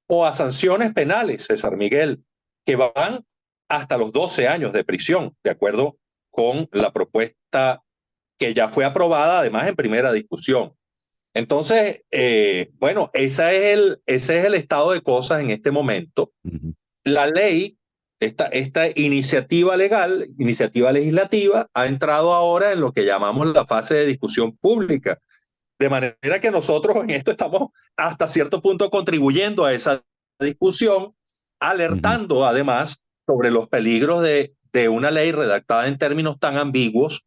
o a sanciones penales, César Miguel, que van hasta los 12 años de prisión, de acuerdo con la propuesta que ya fue aprobada, además en primera discusión. Entonces, bueno, ese es el estado de cosas en este momento. Uh-huh. La ley, esta iniciativa legal, iniciativa legislativa, ha entrado ahora en lo que llamamos la fase de discusión pública. De manera que nosotros en esto estamos hasta cierto punto contribuyendo a esa discusión, alertando además sobre los peligros de una ley redactada en términos tan ambiguos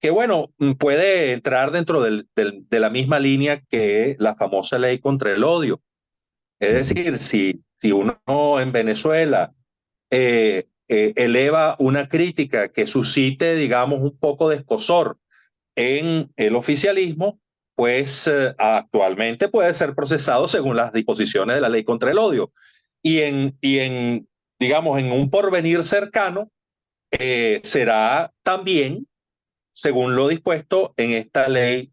que, bueno, puede entrar dentro de la misma línea que la famosa ley contra el odio. Es decir, si uno en Venezuela eleva una crítica que suscite, digamos, un poco de escozor en el oficialismo, pues actualmente puede ser procesado según las disposiciones de la ley contra el odio. Digamos, en un porvenir cercano, será también, según lo dispuesto en esta ley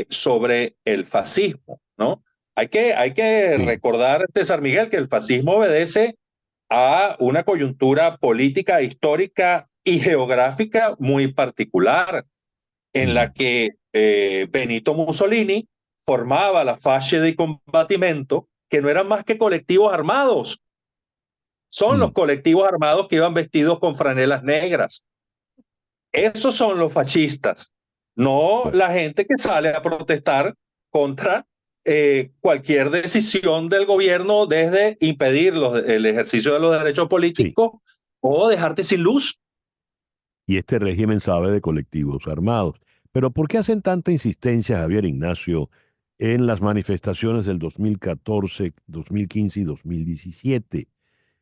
sobre el fascismo, ¿no? Hay que Sí. recordar, César Miguel, que el fascismo obedece a una coyuntura política, histórica y geográfica muy particular, en la que Benito Mussolini formaba la fasce di combattimento, que no eran más que colectivos armados. Son los colectivos armados que iban vestidos con franelas negras. Esos son los fascistas, no Bueno, la gente que sale a protestar contra cualquier decisión del gobierno, desde impedir el ejercicio de los derechos sí. políticos o dejarte sin luz. Y este régimen sabe de colectivos armados. Pero ¿por qué hacen tanta insistencia, Javier Ignacio, en las manifestaciones del 2014, 2015 y 2017?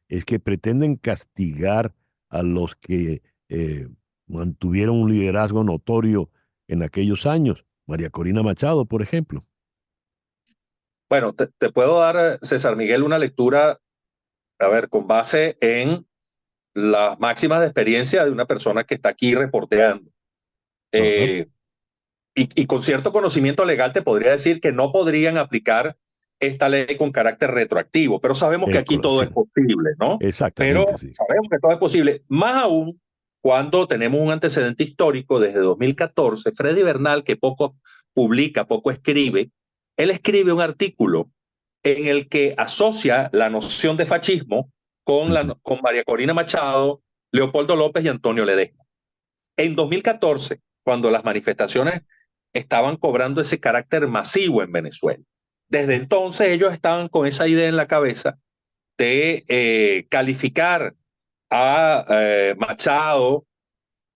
Es que pretenden castigar a los que mantuvieron un liderazgo notorio en aquellos años. María Corina Machado, por ejemplo. Bueno, te puedo dar, César Miguel, una lectura, a ver, con base en las máximas de experiencia de una persona que está aquí reporteando. Ajá. Y con cierto conocimiento legal te podría decir que no podrían aplicar esta ley con carácter retroactivo, pero sabemos que aquí todo Sí, es posible, ¿no? Pero exactamente, sí. sabemos que todo es posible, más aún cuando tenemos un antecedente histórico desde 2014. Freddy Bernal, que poco publica, poco escribe, él escribe un artículo en el que asocia la noción de fascismo con, con María Corina Machado, Leopoldo López y Antonio Ledesma. En 2014, cuando las manifestaciones estaban cobrando ese carácter masivo en Venezuela, desde entonces ellos estaban con esa idea en la cabeza de calificar a Machado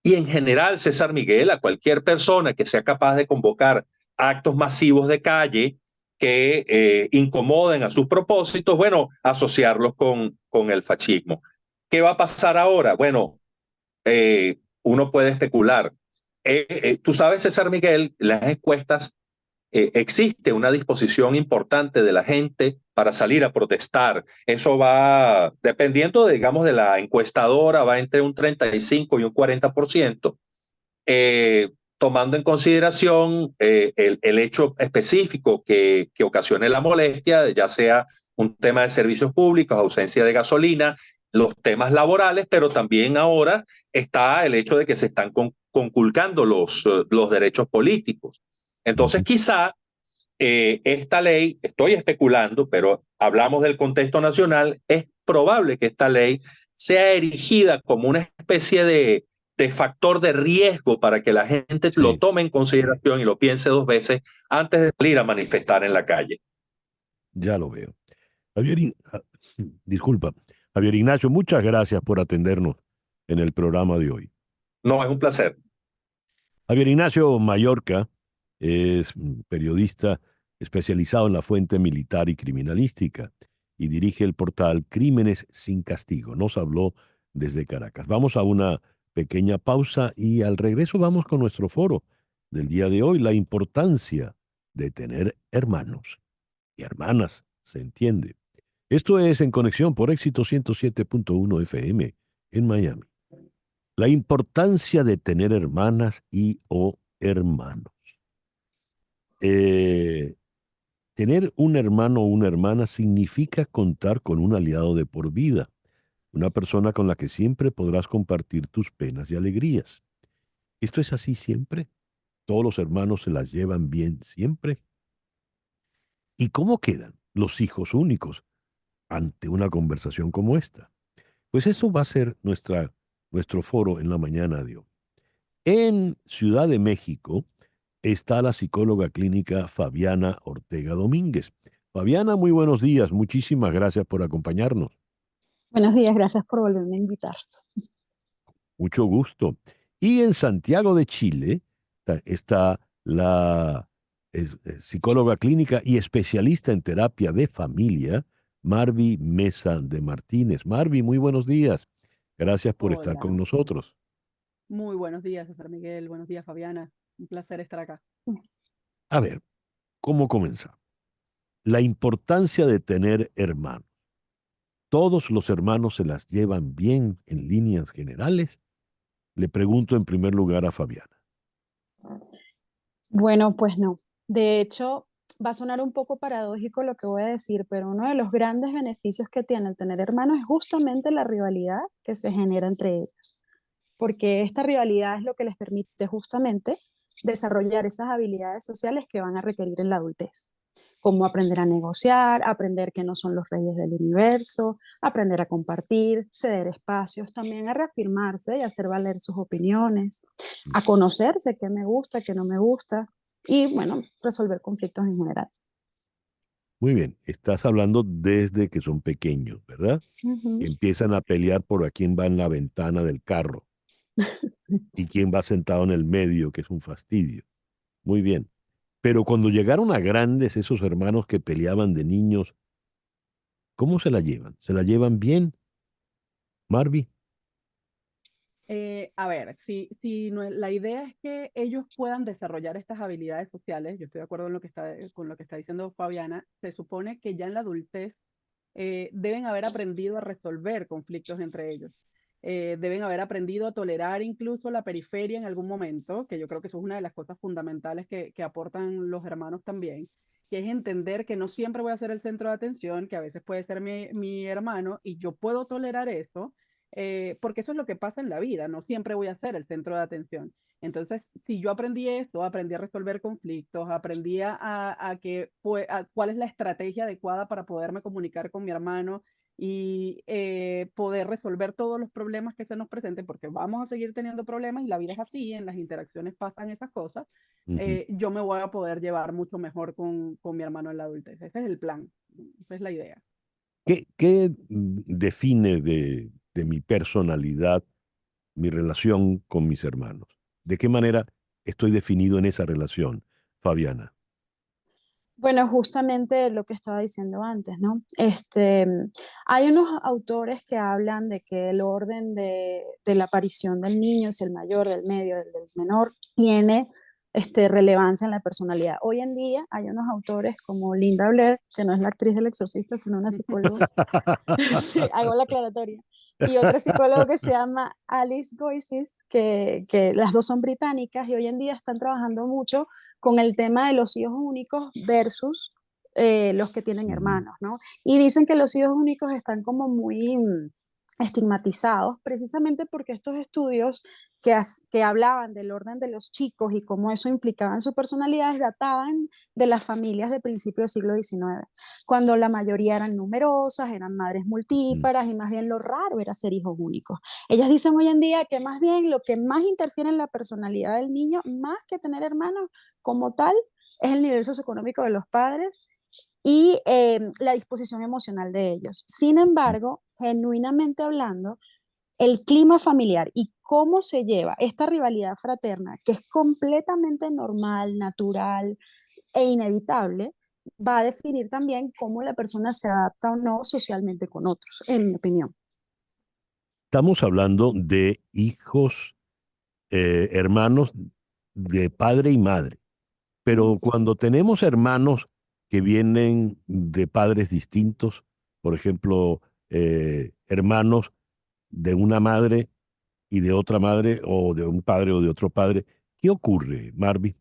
y en general César Miguel, a cualquier persona que sea capaz de convocar actos masivos de calle que incomoden a sus propósitos, bueno, asociarlos con el fascismo. ¿Qué va a pasar ahora? Bueno, uno puede especular. Tú sabes, César Miguel, las encuestas, existe una disposición importante de la gente para salir a protestar. Eso va, dependiendo, digamos, de la encuestadora, va entre un 35 y un 40%, tomando en consideración el hecho específico que ocasione la molestia, ya sea un tema de servicios públicos, ausencia de gasolina, los temas laborales, pero también ahora está el hecho de que se están conculcando los derechos políticos. Entonces, quizá esta ley, estoy especulando, pero hablamos del contexto nacional, es probable que esta ley sea erigida como una especie de factor de riesgo para que la gente lo Sí, tome en consideración y lo piense dos veces antes de salir a manifestar en la calle. ya lo veo. Disculpa, Javier Ignacio, muchas gracias por atendernos en el programa de hoy. No, es un placer. Javier Ignacio Mallorca es periodista especializado en la fuente militar y criminalística y dirige el portal Crímenes sin Castigo. Nos habló desde Caracas. Vamos a una pequeña pausa y al regreso vamos con nuestro foro del día de hoy, la importancia de tener hermanos y hermanas, se entiende. Esto es En Conexión por Éxito 107.1 FM en Miami. La importancia de tener hermanas y o hermanos. Tener un hermano o una hermana significa contar con un aliado de por vida, una persona con la que siempre podrás compartir tus penas y alegrías. ¿Esto es así siempre? ¿Todos los hermanos se las llevan bien siempre? ¿Y cómo quedan los hijos únicos ante una conversación como esta? Pues eso va a ser nuestro foro en la mañana de hoy. En Ciudad de México está la psicóloga clínica Fabiana Ortega Domínguez. Fabiana, muy buenos días. Muchísimas gracias por acompañarnos. Buenos días, gracias por volverme a invitar. Mucho gusto. Y en Santiago de Chile está la psicóloga clínica y especialista en terapia de familia, Marvi Mesa de Martínez. Marvi, muy buenos días. Gracias por estar con Hola, nosotros. muy buenos días, César Miguel. Buenos días, Fabiana. Un placer estar acá. A ver, ¿cómo comenzar? La importancia de tener hermanos. ¿Todos los hermanos se las llevan bien en líneas generales? Le pregunto en primer lugar a Fabiana. Bueno, pues no. De hecho, va a sonar un poco paradójico lo que voy a decir, pero uno de los grandes beneficios que tiene el tener hermanos es justamente la rivalidad que se genera entre ellos, porque esta rivalidad es lo que les permite justamente desarrollar esas habilidades sociales que van a requerir en la adultez, como aprender a negociar, aprender que no son los reyes del universo, aprender a compartir, ceder espacios, también a reafirmarse y hacer valer sus opiniones, a conocerse qué me gusta, qué no me gusta, y bueno, resolver conflictos en general. Muy bien, estás hablando desde que son pequeños, ¿verdad? Ujú. Empiezan a pelear por a quién va en la ventana del carro y quién va sentado en el medio, que es un fastidio. Muy bien. Pero cuando llegaron a grandes esos hermanos que peleaban de niños, ¿cómo se la llevan? ¿Se la llevan bien, Marvi? A ver, si la idea es que ellos puedan desarrollar estas habilidades sociales, yo estoy de acuerdo con lo que está diciendo Fabiana, se supone que ya en la adultez deben haber aprendido a resolver conflictos entre ellos. Deben haber aprendido a tolerar incluso la periferia en algún momento, que yo creo que eso es una de las cosas fundamentales que aportan los hermanos también, que es entender que no siempre voy a ser el centro de atención, que a veces puede ser mi hermano y yo puedo tolerar eso, porque eso es lo que pasa en la vida, no siempre voy a ser el centro de atención. Entonces, si yo aprendí esto, aprendí a resolver conflictos, aprendí cuál es la estrategia adecuada para poderme comunicar con mi hermano y poder resolver todos los problemas que se nos presenten, porque vamos a seguir teniendo problemas y la vida es así, en las interacciones pasan esas cosas, Ujú. yo me voy a poder llevar mucho mejor con mi hermano en la adultez. Ese es el plan, esa es la idea. ¿Qué define de mi personalidad mi relación con mis hermanos? ¿De qué manera estoy definido en esa relación, Fabiana? Bueno, justamente lo que estaba diciendo antes, ¿no? Hay unos autores que hablan de que el orden de la aparición del niño es el mayor, del medio, del menor, tiene relevancia en la personalidad. Hoy en día hay unos autores como Linda Blair, que no es la actriz del Exorcista, sino una psicóloga. Sí, hago la aclaratoria. Y otra psicóloga que se llama Alice Goisis, que las dos son británicas y hoy en día están trabajando mucho con el tema de los hijos únicos versus los que tienen Mm, hermanos, ¿no? Y dicen que los hijos únicos están como muy estigmatizados precisamente porque estos estudios que hablaban del orden de los chicos y cómo eso implicaba en sus personalidades databan de las familias de principios del siglo XIX, cuando la mayoría eran numerosas, eran madres mm. multíparas y más bien lo raro era ser hijos únicos. Ellas dicen hoy en día que más bien lo que más interfiere en la personalidad del niño, más que tener hermanos como tal, es el nivel socioeconómico de los padres y la disposición emocional de ellos. Sin embargo, genuinamente hablando, el clima familiar y cómo se lleva esta rivalidad fraterna, que es completamente normal, natural e inevitable, va a definir también cómo la persona se adapta o no socialmente con otros, en mi opinión. Estamos hablando de hijos, hermanos de padre y madre. Pero cuando tenemos hermanos que vienen de padres distintos, por ejemplo, hermanos de una madre y de otra madre, o de un padre o de otro padre, ¿qué ocurre, Marvin?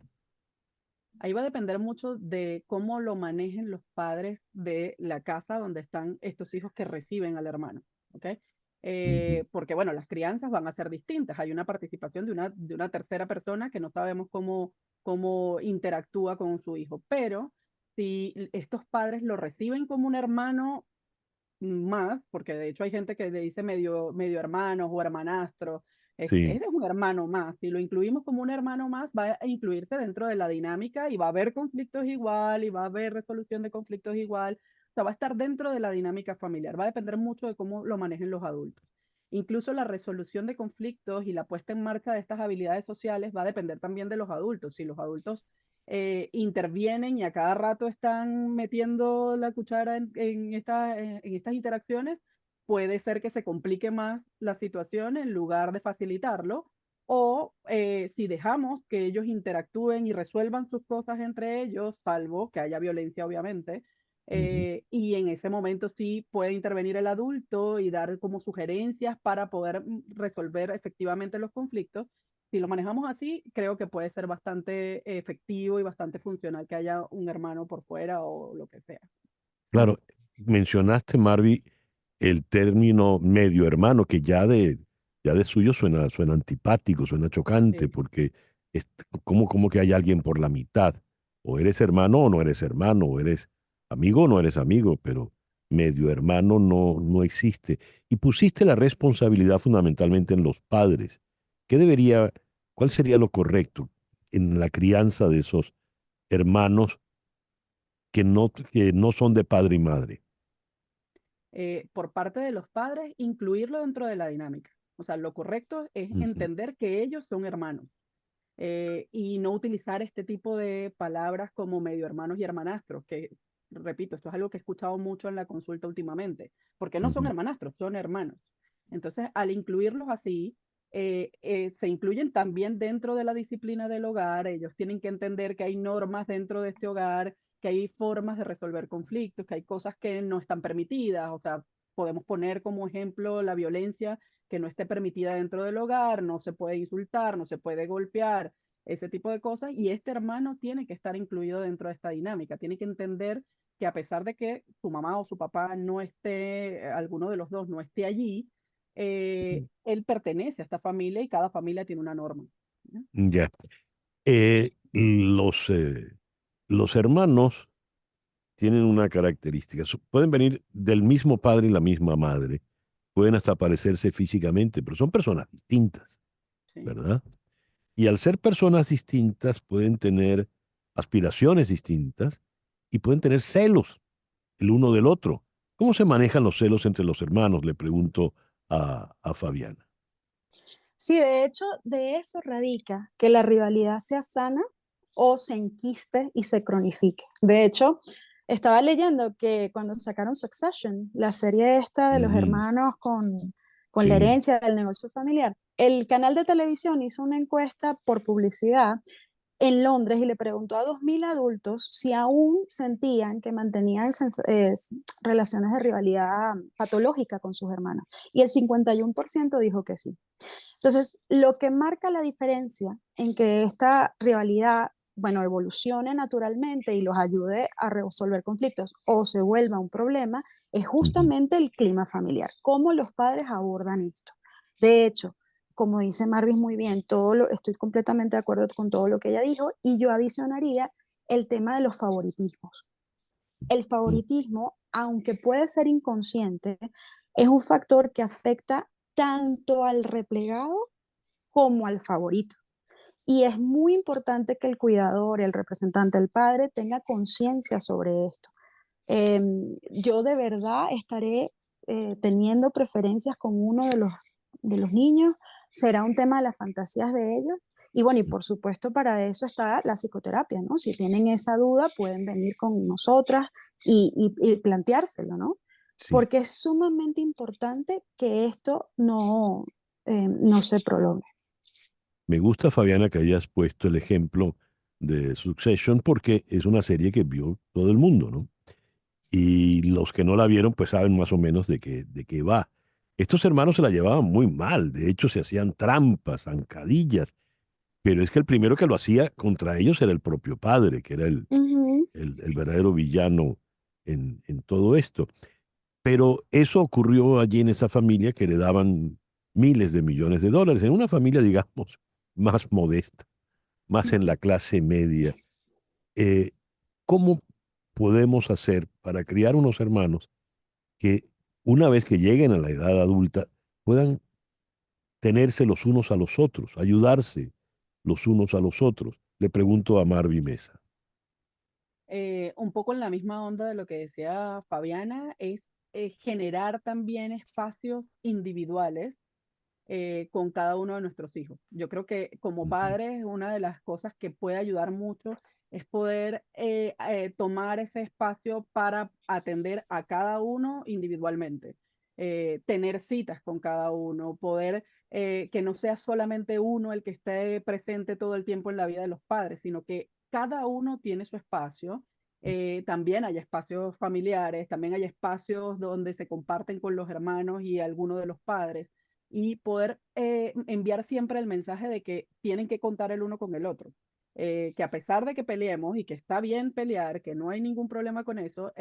Ahí va a depender mucho de cómo lo manejen los padres de la casa donde están estos hijos que reciben al hermano, ¿ok? Ujú. Porque, bueno, las crianzas van a ser distintas. Hay una participación de una tercera persona que no sabemos cómo interactúa con su hijo, pero si estos padres lo reciben como un hermano más, porque de hecho hay gente que le dice medio hermano o hermanastro, Sí. eres un hermano más. Si lo incluimos como un hermano más, va a incluirte dentro de la dinámica y va a haber conflictos igual y va a haber resolución de conflictos igual. O sea, va a estar dentro de la dinámica familiar. Va a depender mucho de cómo lo manejen los adultos. Incluso la resolución de conflictos y la puesta en marcha de estas habilidades sociales va a depender también de los adultos. Si los adultos intervienen y a cada rato están metiendo la cuchara en estas interacciones, puede ser que se complique más la situación en lugar de facilitarlo. O si dejamos que ellos interactúen y resuelvan sus cosas entre ellos, salvo que haya violencia, obviamente, Ujú. y en ese momento sí puede intervenir el adulto y dar como sugerencias para poder resolver efectivamente los conflictos. Si lo manejamos así, creo que puede ser bastante efectivo y bastante funcional que haya un hermano por fuera o lo que sea. Claro, mencionaste, Marvi, el término medio hermano, que ya de suyo suena antipático, suena chocante, Sí. porque es como que hay alguien por la mitad. O eres hermano o no eres hermano, o eres amigo o no eres amigo, pero medio hermano no existe. Y pusiste la responsabilidad fundamentalmente en los padres. ¿Qué cuál sería lo correcto en la crianza de esos hermanos que no son de padre y madre? Por parte de los padres, incluirlo dentro de la dinámica. O sea, lo correcto es Ujú, entender que ellos son hermanos y no utilizar este tipo de palabras como medio hermanos y hermanastros, que, repito, esto es algo que he escuchado mucho en la consulta últimamente, porque no son ujú. hermanastros, son hermanos. Entonces, al incluirlos así, se incluyen también dentro de la disciplina del hogar, ellos tienen que entender que hay normas dentro de este hogar, que hay formas de resolver conflictos, que hay cosas que no están permitidas, o sea, podemos poner como ejemplo la violencia que no esté permitida dentro del hogar, no se puede insultar, no se puede golpear, ese tipo de cosas, y este hermano tiene que estar incluido dentro de esta dinámica, tiene que entender que a pesar de que su mamá o su papá no esté, alguno de los dos no esté allí, él pertenece a esta familia y cada familia tiene una norma, ¿no? Ya. Los hermanos tienen una característica. Pueden venir del mismo padre y la misma madre. Pueden hasta parecerse físicamente, pero son personas distintas, Sí. ¿verdad? Y al ser personas distintas, pueden tener aspiraciones distintas y pueden tener celos el uno del otro. ¿Cómo se manejan los celos entre los hermanos? Le pregunto a Fabiana. Sí, de hecho, de eso radica que la rivalidad sea sana o se enquiste y se cronifique. De hecho, estaba leyendo que cuando sacaron Succession, la serie esta de los Ujú, hermanos con la sí. herencia del negocio familiar, el canal de televisión hizo una encuesta por publicidad en Londres y le preguntó a 2.000 adultos si aún sentían que mantenían relaciones de rivalidad patológica con sus hermanos. Y el 51% dijo que sí. Entonces, lo que marca la diferencia en que esta rivalidad, bueno, evolucione naturalmente y los ayude a resolver conflictos o se vuelva un problema, es Ujú. justamente el clima familiar, cómo los padres abordan esto. De hecho, como dice Marvis muy bien, estoy completamente de acuerdo con todo lo que ella dijo y yo adicionaría el tema de los favoritismos. El favoritismo, aunque puede ser inconsciente, es un factor que afecta tanto al replegado como al favorito. Y es muy importante que el cuidador, el representante, el padre, tenga conciencia sobre esto. Yo de verdad estaré teniendo preferencias con uno de los niños, será un tema de las fantasías de ellos. Y bueno, y por supuesto para eso está la psicoterapia, ¿no? Si tienen esa duda, pueden venir con nosotras y planteárselo, ¿no? Sí. Porque es sumamente importante que esto no se prolongue. Me gusta, Fabiana, que hayas puesto el ejemplo de Succession porque es una serie que vio todo el mundo, ¿no? Y los que no la vieron, pues saben más o menos de qué va. Estos hermanos se la llevaban muy mal, de hecho se hacían trampas, zancadillas, pero es que el primero que lo hacía contra ellos era el propio padre, que era Ujú. el verdadero villano en todo esto. Pero eso ocurrió allí en esa familia que le daban miles de millones de dólares, en una familia, digamos, más modesta, más en la clase media. Eh, ¿Cómo podemos hacer para criar unos hermanos que una vez que lleguen a la edad adulta puedan tenerse los unos a los otros, ayudarse los unos a los otros? Le pregunto a Marvi Mesa. Un poco en la misma onda de lo que decía Fabiana, es generar también espacios individuales con cada uno de nuestros hijos. Yo creo que como Ujú, padres, una de las cosas que puede ayudar mucho es poder tomar ese espacio para atender a cada uno individualmente, tener citas con cada uno, poder que no sea solamente uno el que esté presente todo el tiempo en la vida de los padres, sino que cada uno tiene su espacio. También hay espacios familiares, también hay espacios donde se comparten con los hermanos y algunos de los padres y poder enviar siempre el mensaje de que tienen que contar el uno con el otro. Que a pesar de que peleemos y que está bien pelear, que no hay ningún problema con eso,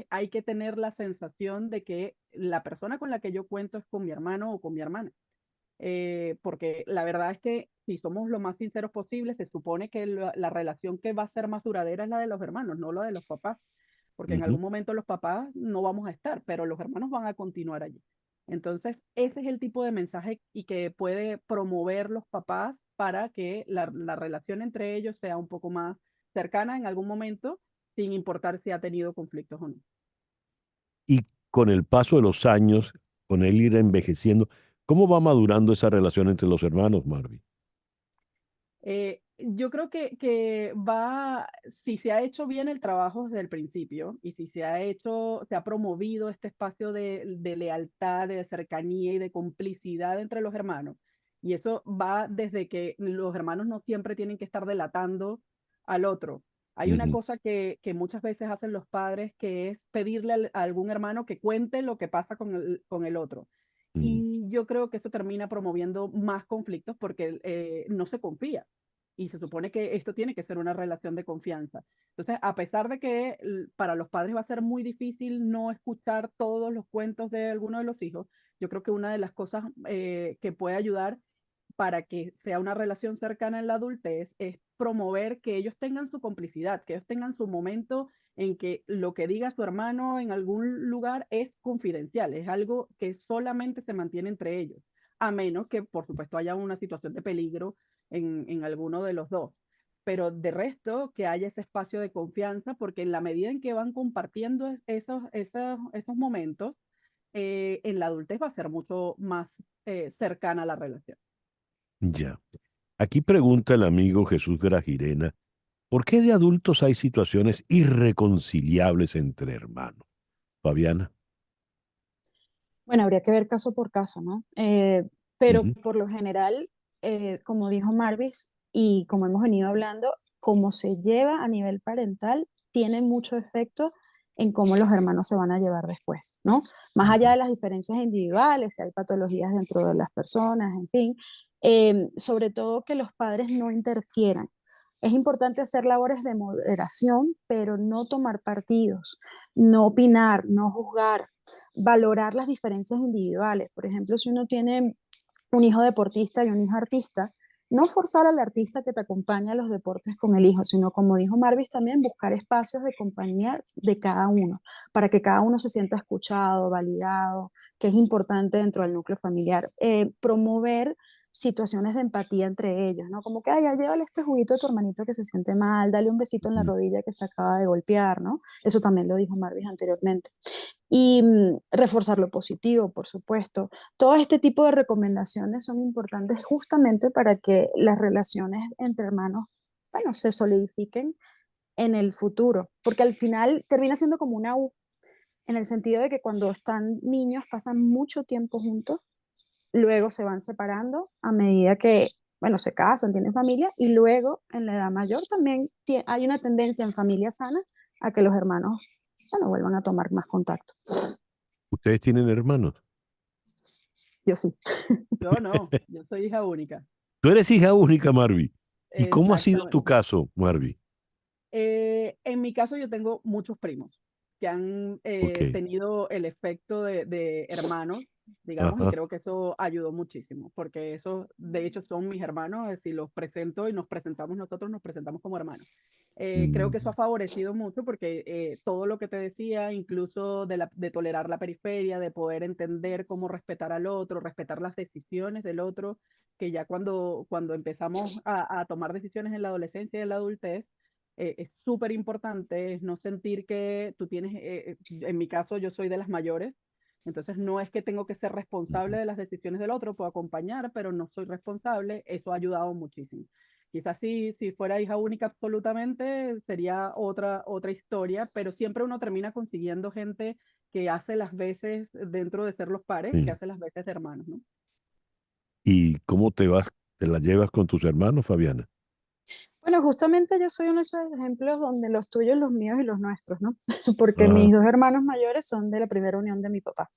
hay que tener la sensación de que la persona con la que yo cuento es con mi hermano o con mi hermana. Porque la verdad es que si somos lo más sinceros posible, se supone que la relación que va a ser más duradera es la de los hermanos, no la de los papás, porque en Ujú. algún momento los papás no vamos a estar, pero los hermanos van a continuar allí. Entonces, ese es el tipo de mensaje y que puede promover los papás para que la relación entre ellos sea un poco más cercana en algún momento, sin importar si ha tenido conflictos o no. Y con el paso de los años, con él ir envejeciendo, ¿cómo va madurando esa relación entre los hermanos, Marvin? Yo creo que si se ha hecho bien el trabajo desde el principio y si se ha promovido este espacio de lealtad, de cercanía y de complicidad entre los hermanos, y eso va desde que los hermanos no siempre tienen que estar delatando al otro. Hay una Ujú, cosa que muchas veces hacen los padres, que es pedirle a algún hermano que cuente lo que pasa con el otro. ujú, Y yo creo que esto termina promoviendo más conflictos porque no se confía. Y se supone que esto tiene que ser una relación de confianza. Entonces, a pesar de que para los padres va a ser muy difícil no escuchar todos los cuentos de alguno de los hijos, yo creo que una de las cosas que puede ayudar para que sea una relación cercana en la adultez es promover que ellos tengan su complicidad, que ellos tengan su momento en que lo que diga su hermano en algún lugar es confidencial, es algo que solamente se mantiene entre ellos, a menos que, por supuesto, haya una situación de peligro en alguno de los dos. Pero de resto, que haya ese espacio de confianza, porque en la medida en que van compartiendo esos momentos, en la adultez va a ser mucho más cercana la relación. ya. Aquí pregunta el amigo Jesús Grajirena, ¿por qué de adultos hay situaciones irreconciliables entre hermanos? Fabiana. Bueno, habría que ver caso por caso, ¿no? Pero Ujú, por lo general, como dijo Marvis, y como hemos venido hablando, cómo se lleva a nivel parental tiene mucho efecto en cómo los hermanos se van a llevar después, ¿no? Más allá ujú, de las diferencias individuales, si hay patologías dentro de las personas, en fin, sobre todo que los padres no interfieran. Es importante hacer labores de moderación, pero no tomar partidos, no opinar, no juzgar, valorar las diferencias individuales. Por ejemplo, si uno tiene un hijo deportista y un hijo artista, no forzar al artista que te acompañe a los deportes con el hijo, sino como dijo Marvis también, buscar espacios de compañía de cada uno, para que cada uno se sienta escuchado, validado, que es importante dentro del núcleo familiar. Promover situaciones de empatía entre ellos, ¿no? Como que, ay, ya llévale este juguito a tu hermanito que se siente mal, dale un besito en la ujú. rodilla que se acaba de golpear, ¿no? Eso también lo dijo Marvis anteriormente. Y reforzar lo positivo, por supuesto. Todo este tipo de recomendaciones son importantes justamente para que las relaciones entre hermanos, bueno, se solidifiquen en el futuro, porque al final termina siendo como una U, en el sentido de que cuando están niños pasan mucho tiempo juntos, luego se van separando a medida que, bueno, se casan, tienen familia, y luego en la edad mayor también hay una tendencia en familias sanas a que los hermanos, bueno, vuelvan a tomar más contacto. ¿Ustedes tienen hermanos? Yo sí. Yo no, yo soy hija única. Tú eres hija única, Marvi. ¿Y cómo ha sido tu Exactamente. caso, Marvi? En mi caso yo tengo muchos primos que han Ok. tenido el efecto de hermanos, digamos, y Ajá. creo que eso ayudó muchísimo, porque esos de hecho son mis hermanos, si los presento y nos presentamos nosotros, nos presentamos como hermanos. Creo que eso Mm, ha favorecido mucho porque todo lo que te decía, incluso de tolerar la periferia, de poder entender cómo respetar al otro, respetar las decisiones del otro, que ya cuando empezamos a tomar decisiones en la adolescencia y en la adultez, es súper importante, es no sentir que tú tienes, en mi caso yo soy de las mayores, entonces no es que tengo que ser responsable ujú. de las decisiones del otro, puedo acompañar, pero no soy responsable, eso ha ayudado muchísimo. Quizás si fuera hija única absolutamente sería otra historia, pero siempre uno termina consiguiendo gente que hace las veces dentro de ser los pares, que Sí. hace las veces de hermanos, ¿no? ¿Y cómo te la llevas con tus hermanos, Fabiana? Bueno, justamente yo soy uno de esos ejemplos donde los tuyos, los míos y los nuestros, ¿no? Porque Ah, mis dos hermanos mayores son de la primera unión de mi papá.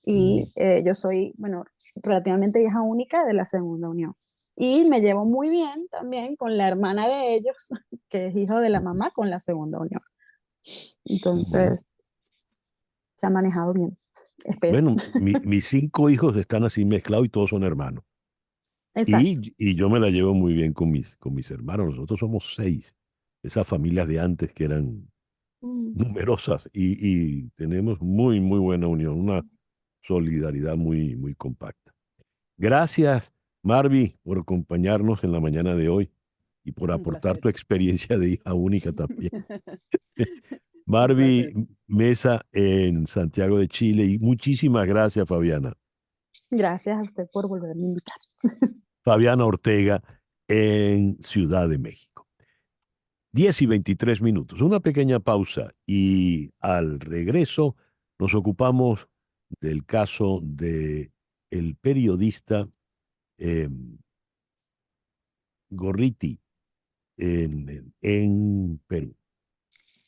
Y yo soy, bueno, relativamente hija única de la segunda unión. Y me llevo muy bien también con la hermana de ellos, que es hijo de la mamá con la segunda unión. Entonces, se ha manejado bien, espero. Bueno, mis 5 hijos están así mezclados y todos son hermanos. Exacto. Y yo me la llevo muy bien con mis hermanos. Nosotros somos 6. Esas familias de antes que eran Mm. numerosas y tenemos muy, muy buena unión, una solidaridad muy, muy compacta. Gracias, Marvi, por acompañarnos en la mañana de hoy y por Un aportar placer. tu experiencia de hija única también. Un Marvi placer. Mesa en Santiago de Chile y muchísimas gracias, Fabiana. Gracias a usted por volverme a invitar. Fabiana Ortega en Ciudad de México. 10:23. Una pequeña pausa y al regreso nos ocupamos del caso de el periodista eh, Gorriti en Perú.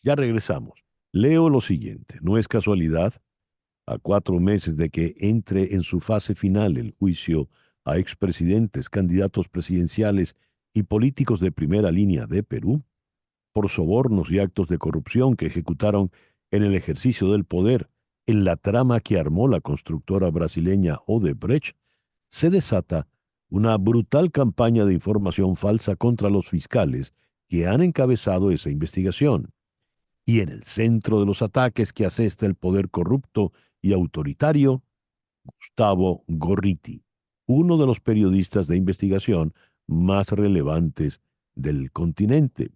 Ya regresamos. Leo lo siguiente. No es casualidad, a 4 meses de que entre en su fase final el juicio a expresidentes, candidatos presidenciales y políticos de primera línea de Perú, por sobornos y actos de corrupción que ejecutaron en el ejercicio del poder en la trama que armó la constructora brasileña Odebrecht, se desata una brutal campaña de información falsa contra los fiscales que han encabezado esa investigación. Y en el centro de los ataques que asesta el poder corrupto y autoritario, Gustavo Gorriti, uno de los periodistas de investigación más relevantes del continente.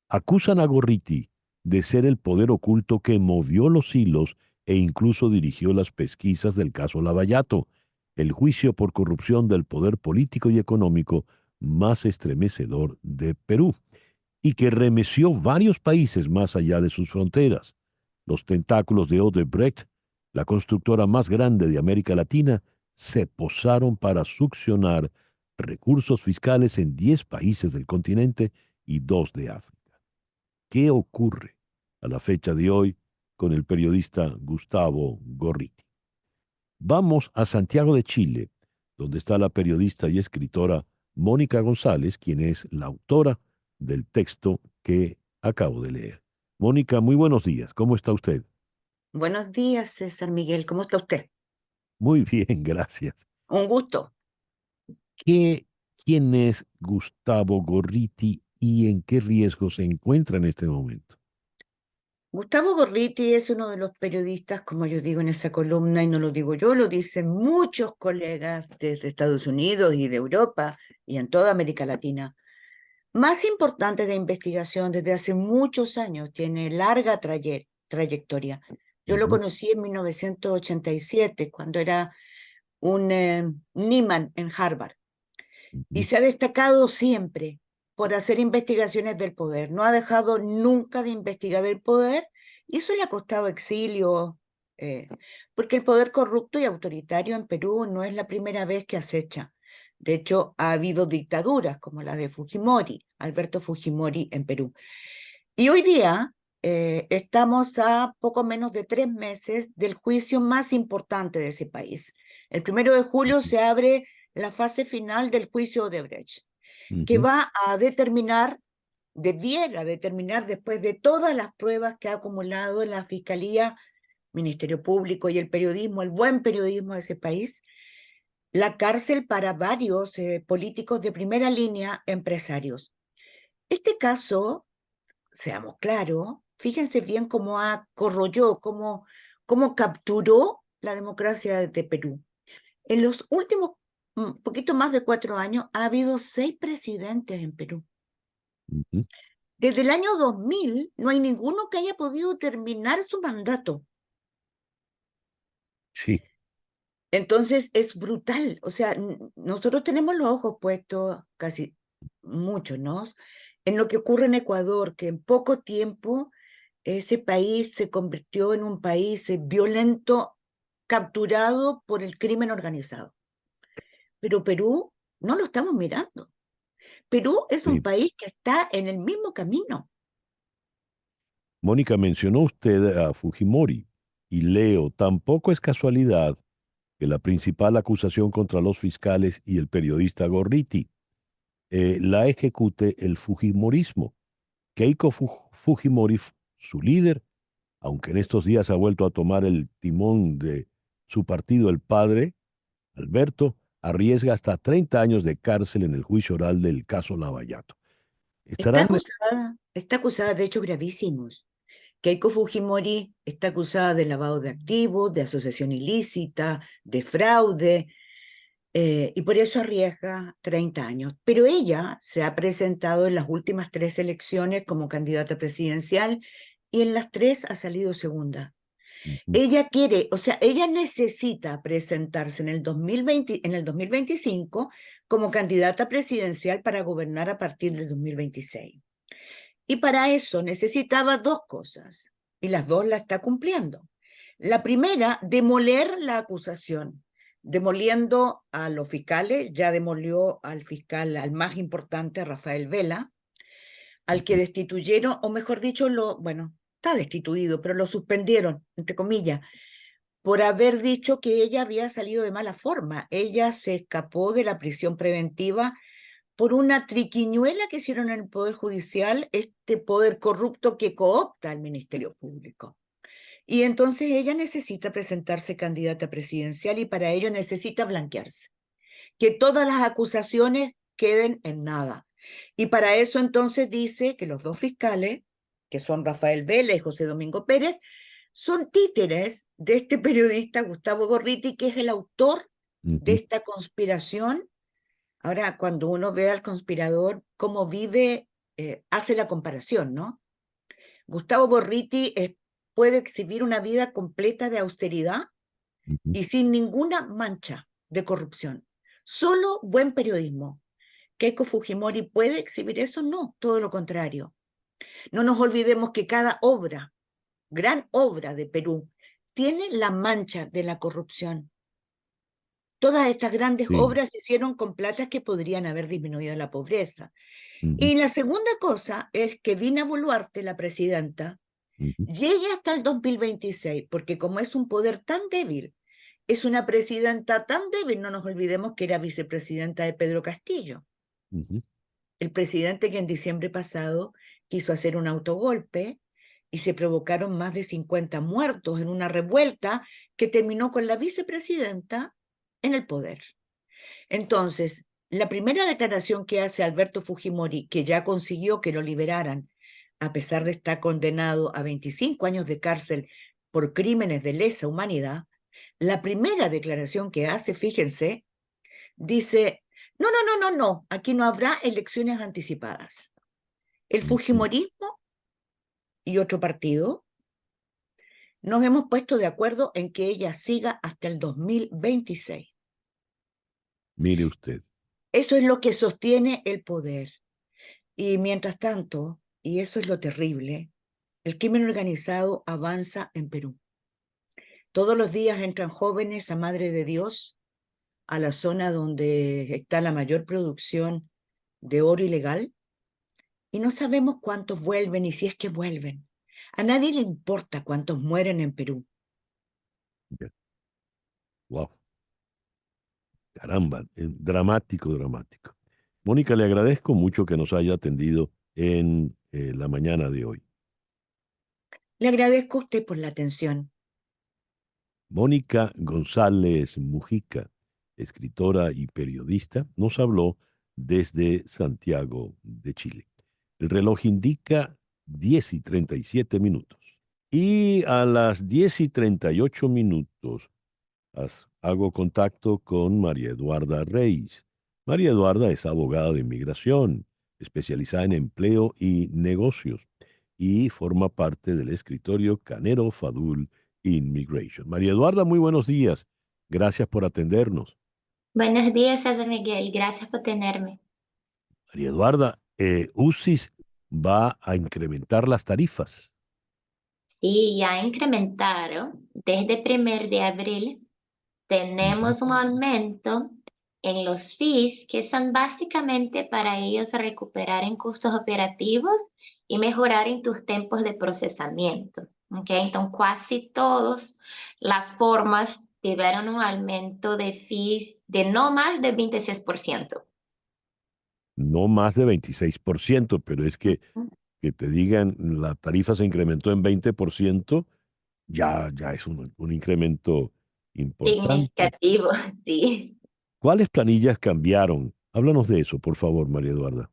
Acusan a Gorriti de ser el poder oculto que movió los hilos e incluso dirigió las pesquisas del caso Lavallato, el juicio por corrupción del poder político y económico más estremecedor de Perú, y que remeció varios países más allá de sus fronteras. Los tentáculos de Odebrecht, la constructora más grande de América Latina, se posaron para succionar recursos fiscales en 10 países del continente y 2 de África. ¿Qué ocurre a la fecha de hoy con el periodista Gustavo Gorriti? Vamos a Santiago de Chile, donde está la periodista y escritora Mónica González, quien es la autora del texto que acabo de leer. Mónica, muy buenos días. ¿Cómo está usted? Buenos días, César Miguel. ¿Cómo está usted? Muy bien, gracias. Un gusto. ¿Quién es Gustavo Gorriti y en qué riesgo se encuentra en este momento? Gustavo Gorriti es uno de los periodistas, como yo digo en esa columna, y no lo digo yo, lo dicen muchos colegas desde Estados Unidos y de Europa y en toda América Latina, más importantes de investigación desde hace muchos años. Tiene larga trayectoria. Yo lo conocí en 1987, cuando era un Nieman en Harvard. Y se ha destacado siempre por hacer investigaciones del poder. No ha dejado nunca de investigar el poder y eso le ha costado exilio, porque el poder corrupto y autoritario en Perú no es la primera vez que acecha. De hecho, ha habido dictaduras como la de Fujimori, Alberto Fujimori en Perú. Y hoy día estamos a poco menos de 3 meses del juicio más importante de ese país. El 1 de julio se abre la fase final del juicio Odebrecht, que va a determinar, debiera determinar después de todas las pruebas que ha acumulado en la Fiscalía, Ministerio Público y el periodismo, el buen periodismo de ese país, la cárcel para varios políticos de primera línea, empresarios. Este caso, seamos claros, fíjense bien cómo corroyó, cómo capturó la democracia de Perú. En los últimos poquito más de 4 años ha habido 6 presidentes en Perú. Desde el año 2000 no hay ninguno que haya podido terminar su mandato. Sí. Entonces es brutal. O sea, nosotros tenemos los ojos puestos, casi muchos, ¿no?, en lo que ocurre en Ecuador, que en poco tiempo ese país se convirtió en un país violento, capturado por el crimen organizado. Pero Perú no lo estamos mirando. Perú es un país que está en el mismo camino. Mónica, mencionó usted a Fujimori y leo, tampoco es casualidad que la principal acusación contra los fiscales y el periodista Gorriti la ejecute el Fujimorismo. Keiko Fujimori, su líder, aunque en estos días ha vuelto a tomar el timón de su partido, el padre, Alberto, arriesga hasta 30 años de cárcel en el juicio oral del caso Lavallato. Está acusada de hechos gravísimos. Keiko Fujimori está acusada de lavado de activos, de asociación ilícita, de fraude, y por eso arriesga 30 años. Pero ella se ha presentado en las últimas 3 elecciones como candidata presidencial y en las 3 ha salido segunda. Ella quiere, o sea, ella necesita presentarse en el 2025 como candidata presidencial para gobernar a partir del 2026. Y para eso necesitaba 2 cosas, y las 2 las está cumpliendo. La primera, demoler la acusación, demoliendo a los fiscales, ya demolió al fiscal, al más importante, Rafael Vela, al que destituyeron, o mejor dicho, bueno, está destituido, pero lo suspendieron, entre comillas, por haber dicho que ella había salido de mala forma. Ella se escapó de la prisión preventiva por una triquiñuela que hicieron en el Poder Judicial, este poder corrupto que coopta al Ministerio Público. Y entonces ella necesita presentarse candidata presidencial y para ello necesita blanquearse, que todas las acusaciones queden en nada. Y para eso entonces dice que los 2 fiscales, que son Rafael Vela y José Domingo Pérez, son títeres de este periodista Gustavo Gorriti, que es el autor de esta conspiración. Ahora, cuando uno ve al conspirador, cómo vive, hace la comparación, ¿no? Gustavo Gorriti puede exhibir una vida completa de austeridad y sin ninguna mancha de corrupción. Solo buen periodismo. ¿Keiko Fujimori puede exhibir eso? No, todo lo contrario. No nos olvidemos que cada obra, gran obra de Perú, tiene la mancha de la corrupción. Todas estas grandes obras se hicieron con platas que podrían haber disminuido la pobreza. Y la segunda cosa es que Dina Boluarte, la presidenta, llegue hasta el 2026, porque como es un poder tan débil, es una presidenta tan débil, no nos olvidemos que era vicepresidenta de Pedro Castillo. El presidente que en diciembre pasado quiso hacer un autogolpe y se provocaron más de 50 muertos en una revuelta que terminó con la vicepresidenta en el poder. Entonces, la primera declaración que hace Alberto Fujimori, que ya consiguió que lo liberaran, a pesar de estar condenado a 25 años de cárcel por crímenes de lesa humanidad, la primera declaración que hace, fíjense, dice, no, aquí no habrá elecciones anticipadas. El Fujimorismo y otro partido nos hemos puesto de acuerdo en que ella siga hasta el 2026. Mire usted. Eso es lo que sostiene el poder. Y mientras tanto, y eso es lo terrible, el crimen organizado avanza en Perú. Todos los días entran jóvenes a Madre de Dios, a la zona donde está la mayor producción de oro ilegal, y no sabemos cuántos vuelven y si es que vuelven. A nadie le importa cuántos mueren en Perú. Wow. Caramba, dramático, dramático. Mónica, le agradezco mucho que nos haya atendido en la mañana de hoy. Le agradezco a usted por la atención. Mónica González Mujica, escritora y periodista, nos habló desde Santiago de Chile. El reloj indica 10:37. Y a las 10:38 hago contacto con María Eduarda Reis. María Eduarda es abogada de inmigración, especializada en empleo y negocios, y forma parte del escritorio Canero Fadul Immigration. María Eduarda, muy buenos días. Gracias por atendernos. Buenos días, César Miguel. Gracias por tenerme. María Eduarda, UCIS va a incrementar las tarifas. Sí, ya incrementaron. Desde 1 de abril tenemos un aumento en los fees que son básicamente para ellos recuperar en costos operativos y mejorar en tus tiempos de procesamiento. ¿Okay? Entonces, casi todas las formas tuvieron un aumento de fees de no más de 26%. No más de 26%, pero es que te digan la tarifa se incrementó en 20%, ya es un incremento importante. Significativo, sí. ¿Cuáles planillas cambiaron? Háblanos de eso, por favor, María Eduarda.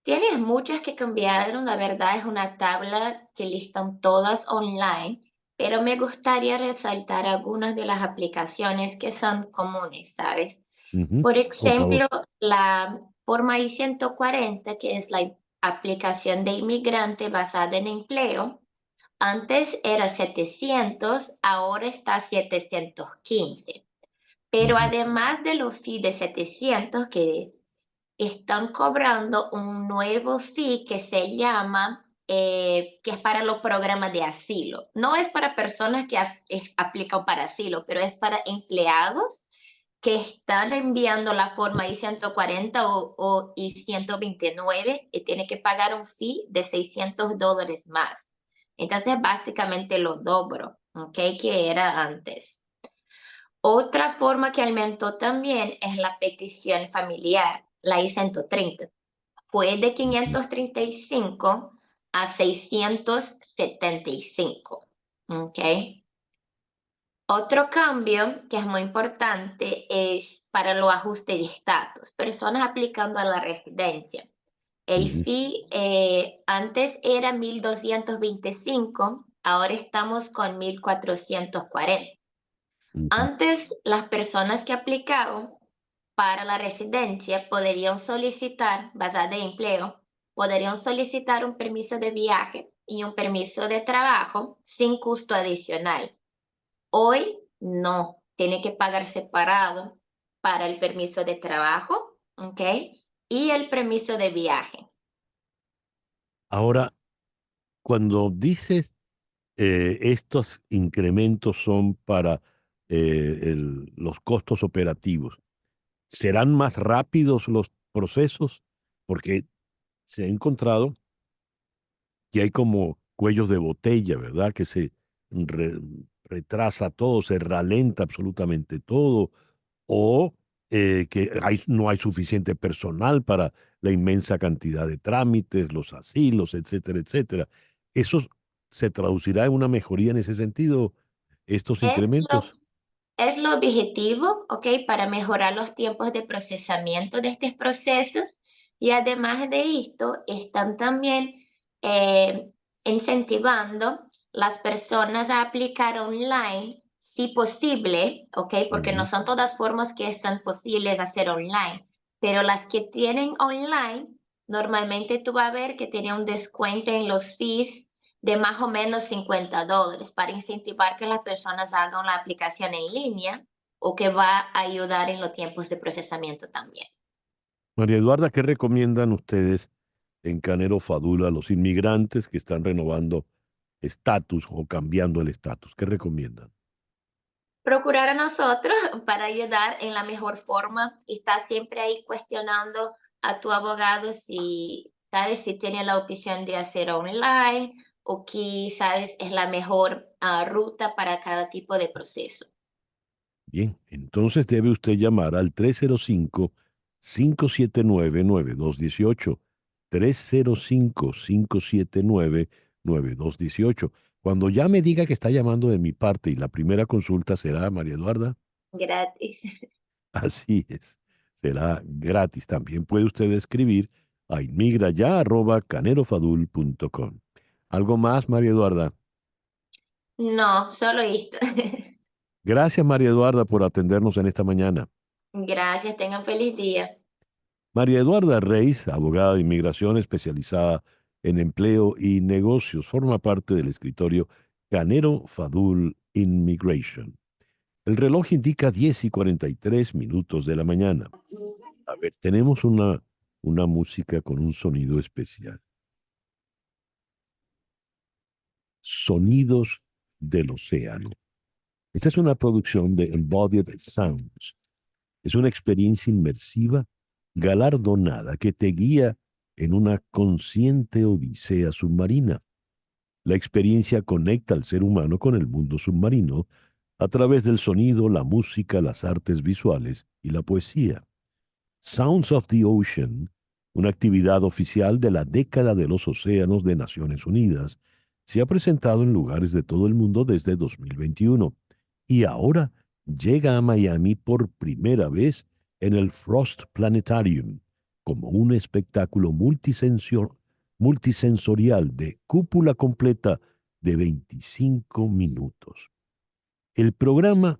Tienes muchas que cambiaron, la verdad es una tabla que listan todas online, pero me gustaría resaltar algunas de las aplicaciones que son comunes, ¿sabes? Ujú, Por por favor. ejemplo, la forma I-140, que es la aplicación de inmigrante basada en empleo, antes era 700, ahora está 715. Pero Ujú, además de los fees de 700 que están cobrando un nuevo fee que se llama, que es para los programas de asilo. No es para personas que aplican para asilo, pero es para empleados que están enviando la forma I-140 o I-129 y tienen que pagar un fee de $600 más. Entonces, básicamente lo dobro, ¿ok? Que era antes. Otra forma que aumentó también es la petición familiar, la I-130. Fue de 535 a 675. ¿Ok? Otro cambio que es muy importante es para los ajustes de estatus, personas aplicando a la residencia. El ujú, fee antes era 1,225, ahora estamos con 1,440. ujú. Antes, las personas que aplicaban para la residencia podrían solicitar, basada en empleo, podrían solicitar un permiso de viaje y un permiso de trabajo sin costo adicional. Hoy no, tiene que pagar separado para el permiso de trabajo, ¿ok? Y el permiso de viaje. Ahora, cuando dices estos incrementos son para los costos operativos, ¿serán más rápidos los procesos? Porque se ha encontrado que hay como cuellos de botella, ¿verdad? Que se re- retrasa todo, se ralenta absolutamente todo, o que no hay suficiente personal para la inmensa cantidad de trámites, los asilos, etcétera, etcétera. ¿Eso se traducirá en una mejoría en ese sentido, estos Es lo, incrementos? es lo objetivo, ¿ok? Para mejorar los tiempos de procesamiento de estos procesos y además de esto, están también eh, incentivando las personas a aplicar online, si posible, ¿ok? Porque no Ujú. son todas formas que están posibles hacer online, pero las que tienen online, normalmente tú vas a ver que tiene un descuento en los fees de más o menos $50 para incentivar que las personas hagan la aplicación en línea o que va a ayudar en los tiempos de procesamiento también. María Eduarda, ¿qué recomiendan ustedes en Canero Fadul a los inmigrantes que están renovando estatus o cambiando el estatus? ¿Qué recomiendan? Procurar a nosotros para ayudar en la mejor forma y estar siempre ahí cuestionando a tu abogado si, sabes, si tiene la opción de hacer online o que, sabes, es la mejor ruta para cada tipo de proceso. Bien, entonces debe usted llamar al 305-579-9218. 305-579-9218. Cuando ya me diga que está llamando de mi parte y la primera consulta será, María Eduarda, Gratis. así es, será gratis. También puede usted escribir a inmigraya@canerofadul.com. ¿Algo más, María Eduarda? No, solo esto. Gracias, María Eduarda, por atendernos en esta mañana. Gracias, tengan feliz día. María Eduarda Reis, abogada de inmigración especializada en empleo y negocios, forma parte del escritorio Canero Fadul Immigration. El reloj indica 10:43 de la mañana. A ver, tenemos una música con un sonido especial. Sonidos del océano. Esta es una producción de Embodied Sounds. Es una experiencia inmersiva, galardonada, que te guía en una consciente odisea submarina. La experiencia conecta al ser humano con el mundo submarino a través del sonido, la música, las artes visuales y la poesía. Sounds of the Ocean, una actividad oficial de la década de los océanos de Naciones Unidas, se ha presentado en lugares de todo el mundo desde 2021 y ahora llega a Miami por primera vez en el Frost Planetarium como un espectáculo multisensorial de cúpula completa de 25 minutos. El programa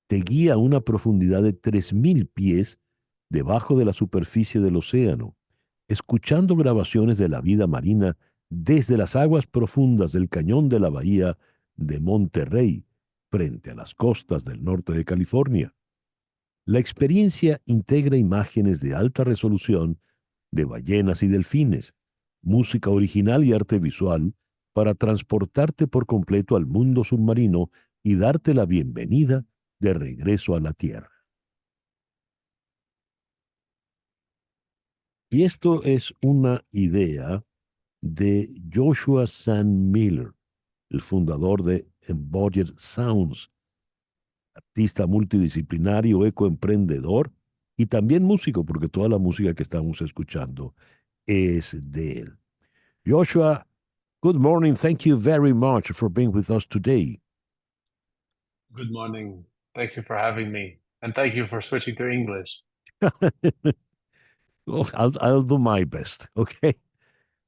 te guía a una profundidad de 3.000 pies debajo de la superficie del océano, escuchando grabaciones de la vida marina desde las aguas profundas del cañón de la bahía de Monterrey, frente a las costas del norte de California. La experiencia integra imágenes de alta resolución de ballenas y delfines, música original y arte visual para transportarte por completo al mundo submarino y darte la bienvenida de regreso a la Tierra. Y esto es una idea de Joshua San Miller, el fundador de Embodied Sounds, artista multidisciplinario, ecoemprendedor y también músico, porque toda la música que estamos escuchando es de él. Joshua, good morning. Thank you very much for being with us today. Good morning. Thank you for having me. And thank you for switching to English. Well, I'll do my best, okay?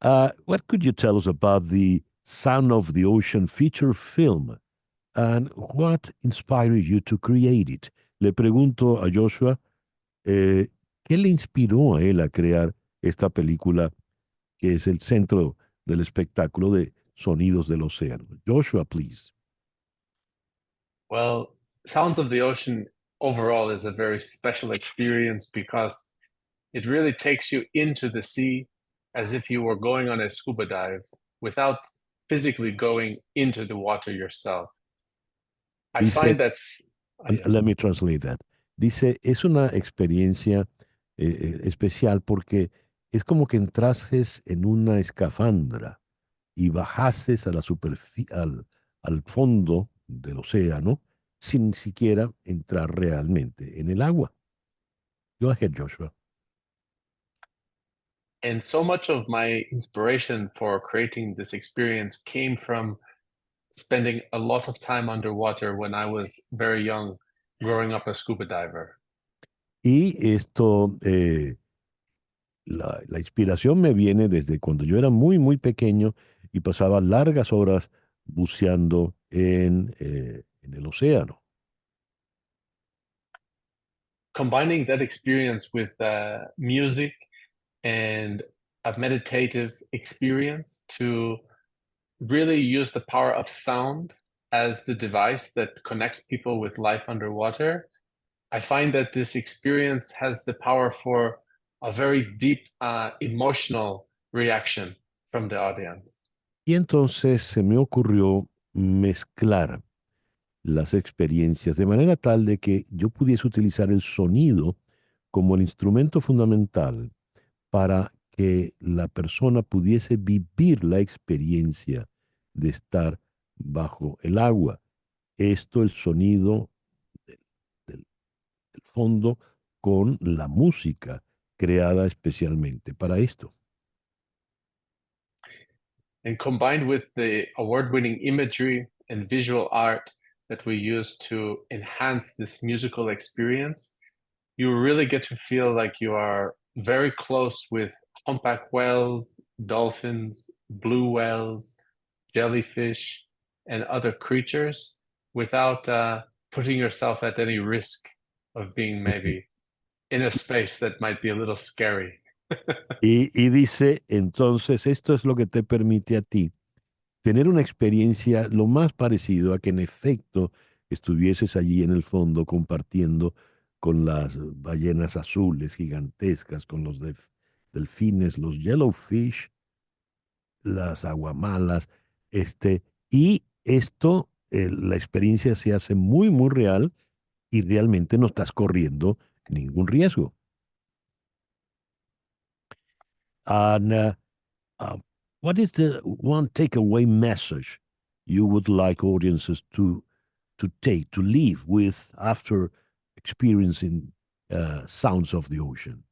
What could you tell us about the Sound of the Ocean feature film and what inspired you to create it? Le pregunto a Joshua, ¿qué le inspiró a él a crear esta película que es el centro del espectáculo de Sonidos del Océano? Joshua, please. Well, Sounds of the Ocean overall is a very special experience because it really takes you into the sea as if you were going on a scuba dive without physically going into the water yourself. I find that's... Let me translate that. Dice, es una experiencia especial porque es como que entrases en una escafandra y bajases a la al fondo del océano sin siquiera entrar realmente en el agua. Go ahead, Joshua. And so much of my inspiration for creating this experience came from spending a lot of time underwater when I was very young, growing up a scuba diver. Y esto, la inspiración me viene desde cuando yo era muy, muy pequeño y pasaba largas horas buceando en el océano. Combining that experience with music and a meditative experience to really use the power of sound as the device that connects people with life underwater, I find that this experience has the power for a very deep emotional reaction from the audience. Y entonces se me ocurrió mezclar las experiencias de manera tal de que yo pudiese utilizar el sonido como el instrumento fundamental para que la persona pudiese vivir la experiencia de estar bajo el agua. Esto, el sonido del fondo con la música creada especialmente para esto. And combined with the award-winning imagery and visual art that we use to enhance this musical experience, you really get to feel like you are very close with humpback whales, dolphins, blue whales, jellyfish, and other creatures without putting yourself at any risk of being maybe in a space that might be a little scary. Y dice, entonces, esto es lo que te permite a ti tener una experiencia lo más parecido a que en efecto estuvieses allí en el fondo compartiendo con las ballenas azules gigantescas, con los delfines, los yellowfish, las aguamalas, y esto, la experiencia se hace muy, muy real y realmente no estás corriendo ningún riesgo. And what is the one takeaway message you would like audiences to to take, to live with after experiencing sounds of the ocean?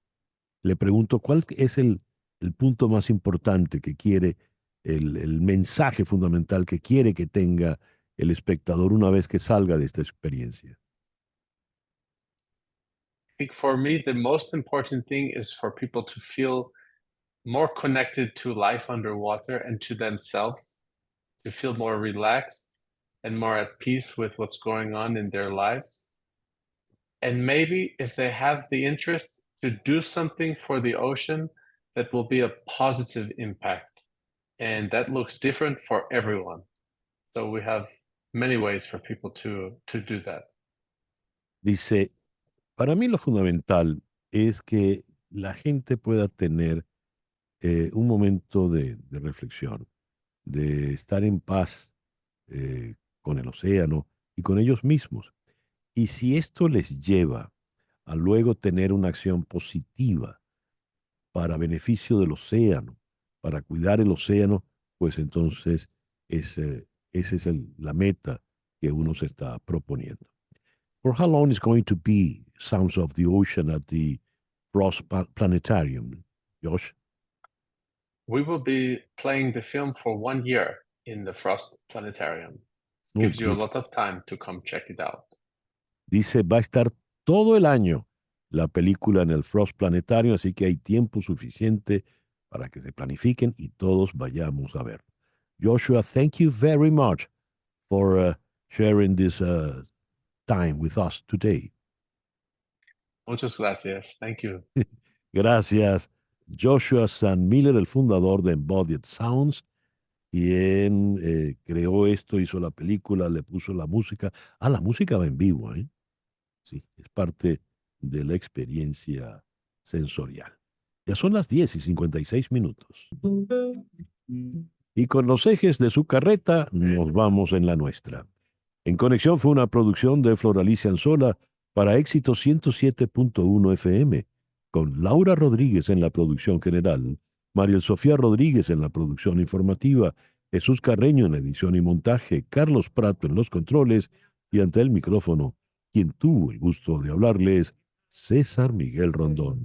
Le pregunto, ¿cuál es el punto más importante que quiere, el mensaje fundamental que quiere que tenga el espectador una vez que salga de esta experiencia? I think for me, the most important thing is for people to feel more connected to life underwater and to themselves, to feel more relaxed and more at peace with what's going on in their lives. And maybe if they have the interest, to do something for the ocean that will be a positive impact. And that looks different for everyone. So we have many ways for people to do that. Dice, para mí lo fundamental es que la gente pueda tener un momento de reflexión, de estar en paz con el océano y con ellos mismos. Y si esto les lleva a luego tener una acción positiva para beneficio del océano, para cuidar el océano, pues entonces esa es la meta que uno se está proponiendo. For how long is going to be Sounds of the Ocean at the Frost Planetarium, Josh? We will be playing the film for 1 year in the Frost Planetarium. Gives you a lot of time to come check it out. Dice, va a estar todo el año la película en el Frost Planetario, así que hay tiempo suficiente para que se planifiquen y todos vayamos a ver. Joshua, thank you very much for sharing this time with us today. Muchas gracias. Thank you. Gracias. Joshua San Miller, el fundador de Embodied Sounds, quien creó esto, hizo la película, le puso la música. La música va en vivo, ¿eh? Sí, es parte de la experiencia sensorial. Ya son las 10:56. Y con los ejes de su carreta nos vamos en la nuestra. En Conexión fue una producción de Floralicia Anzola para Éxito 107.1 FM, con Laura Rodríguez en la producción general, Mariel Sofía Rodríguez en la producción informativa, Jesús Carreño en la edición y montaje, Carlos Prato en los controles y ante el micrófono, quien tuvo el gusto de hablarles, César Miguel Rondón.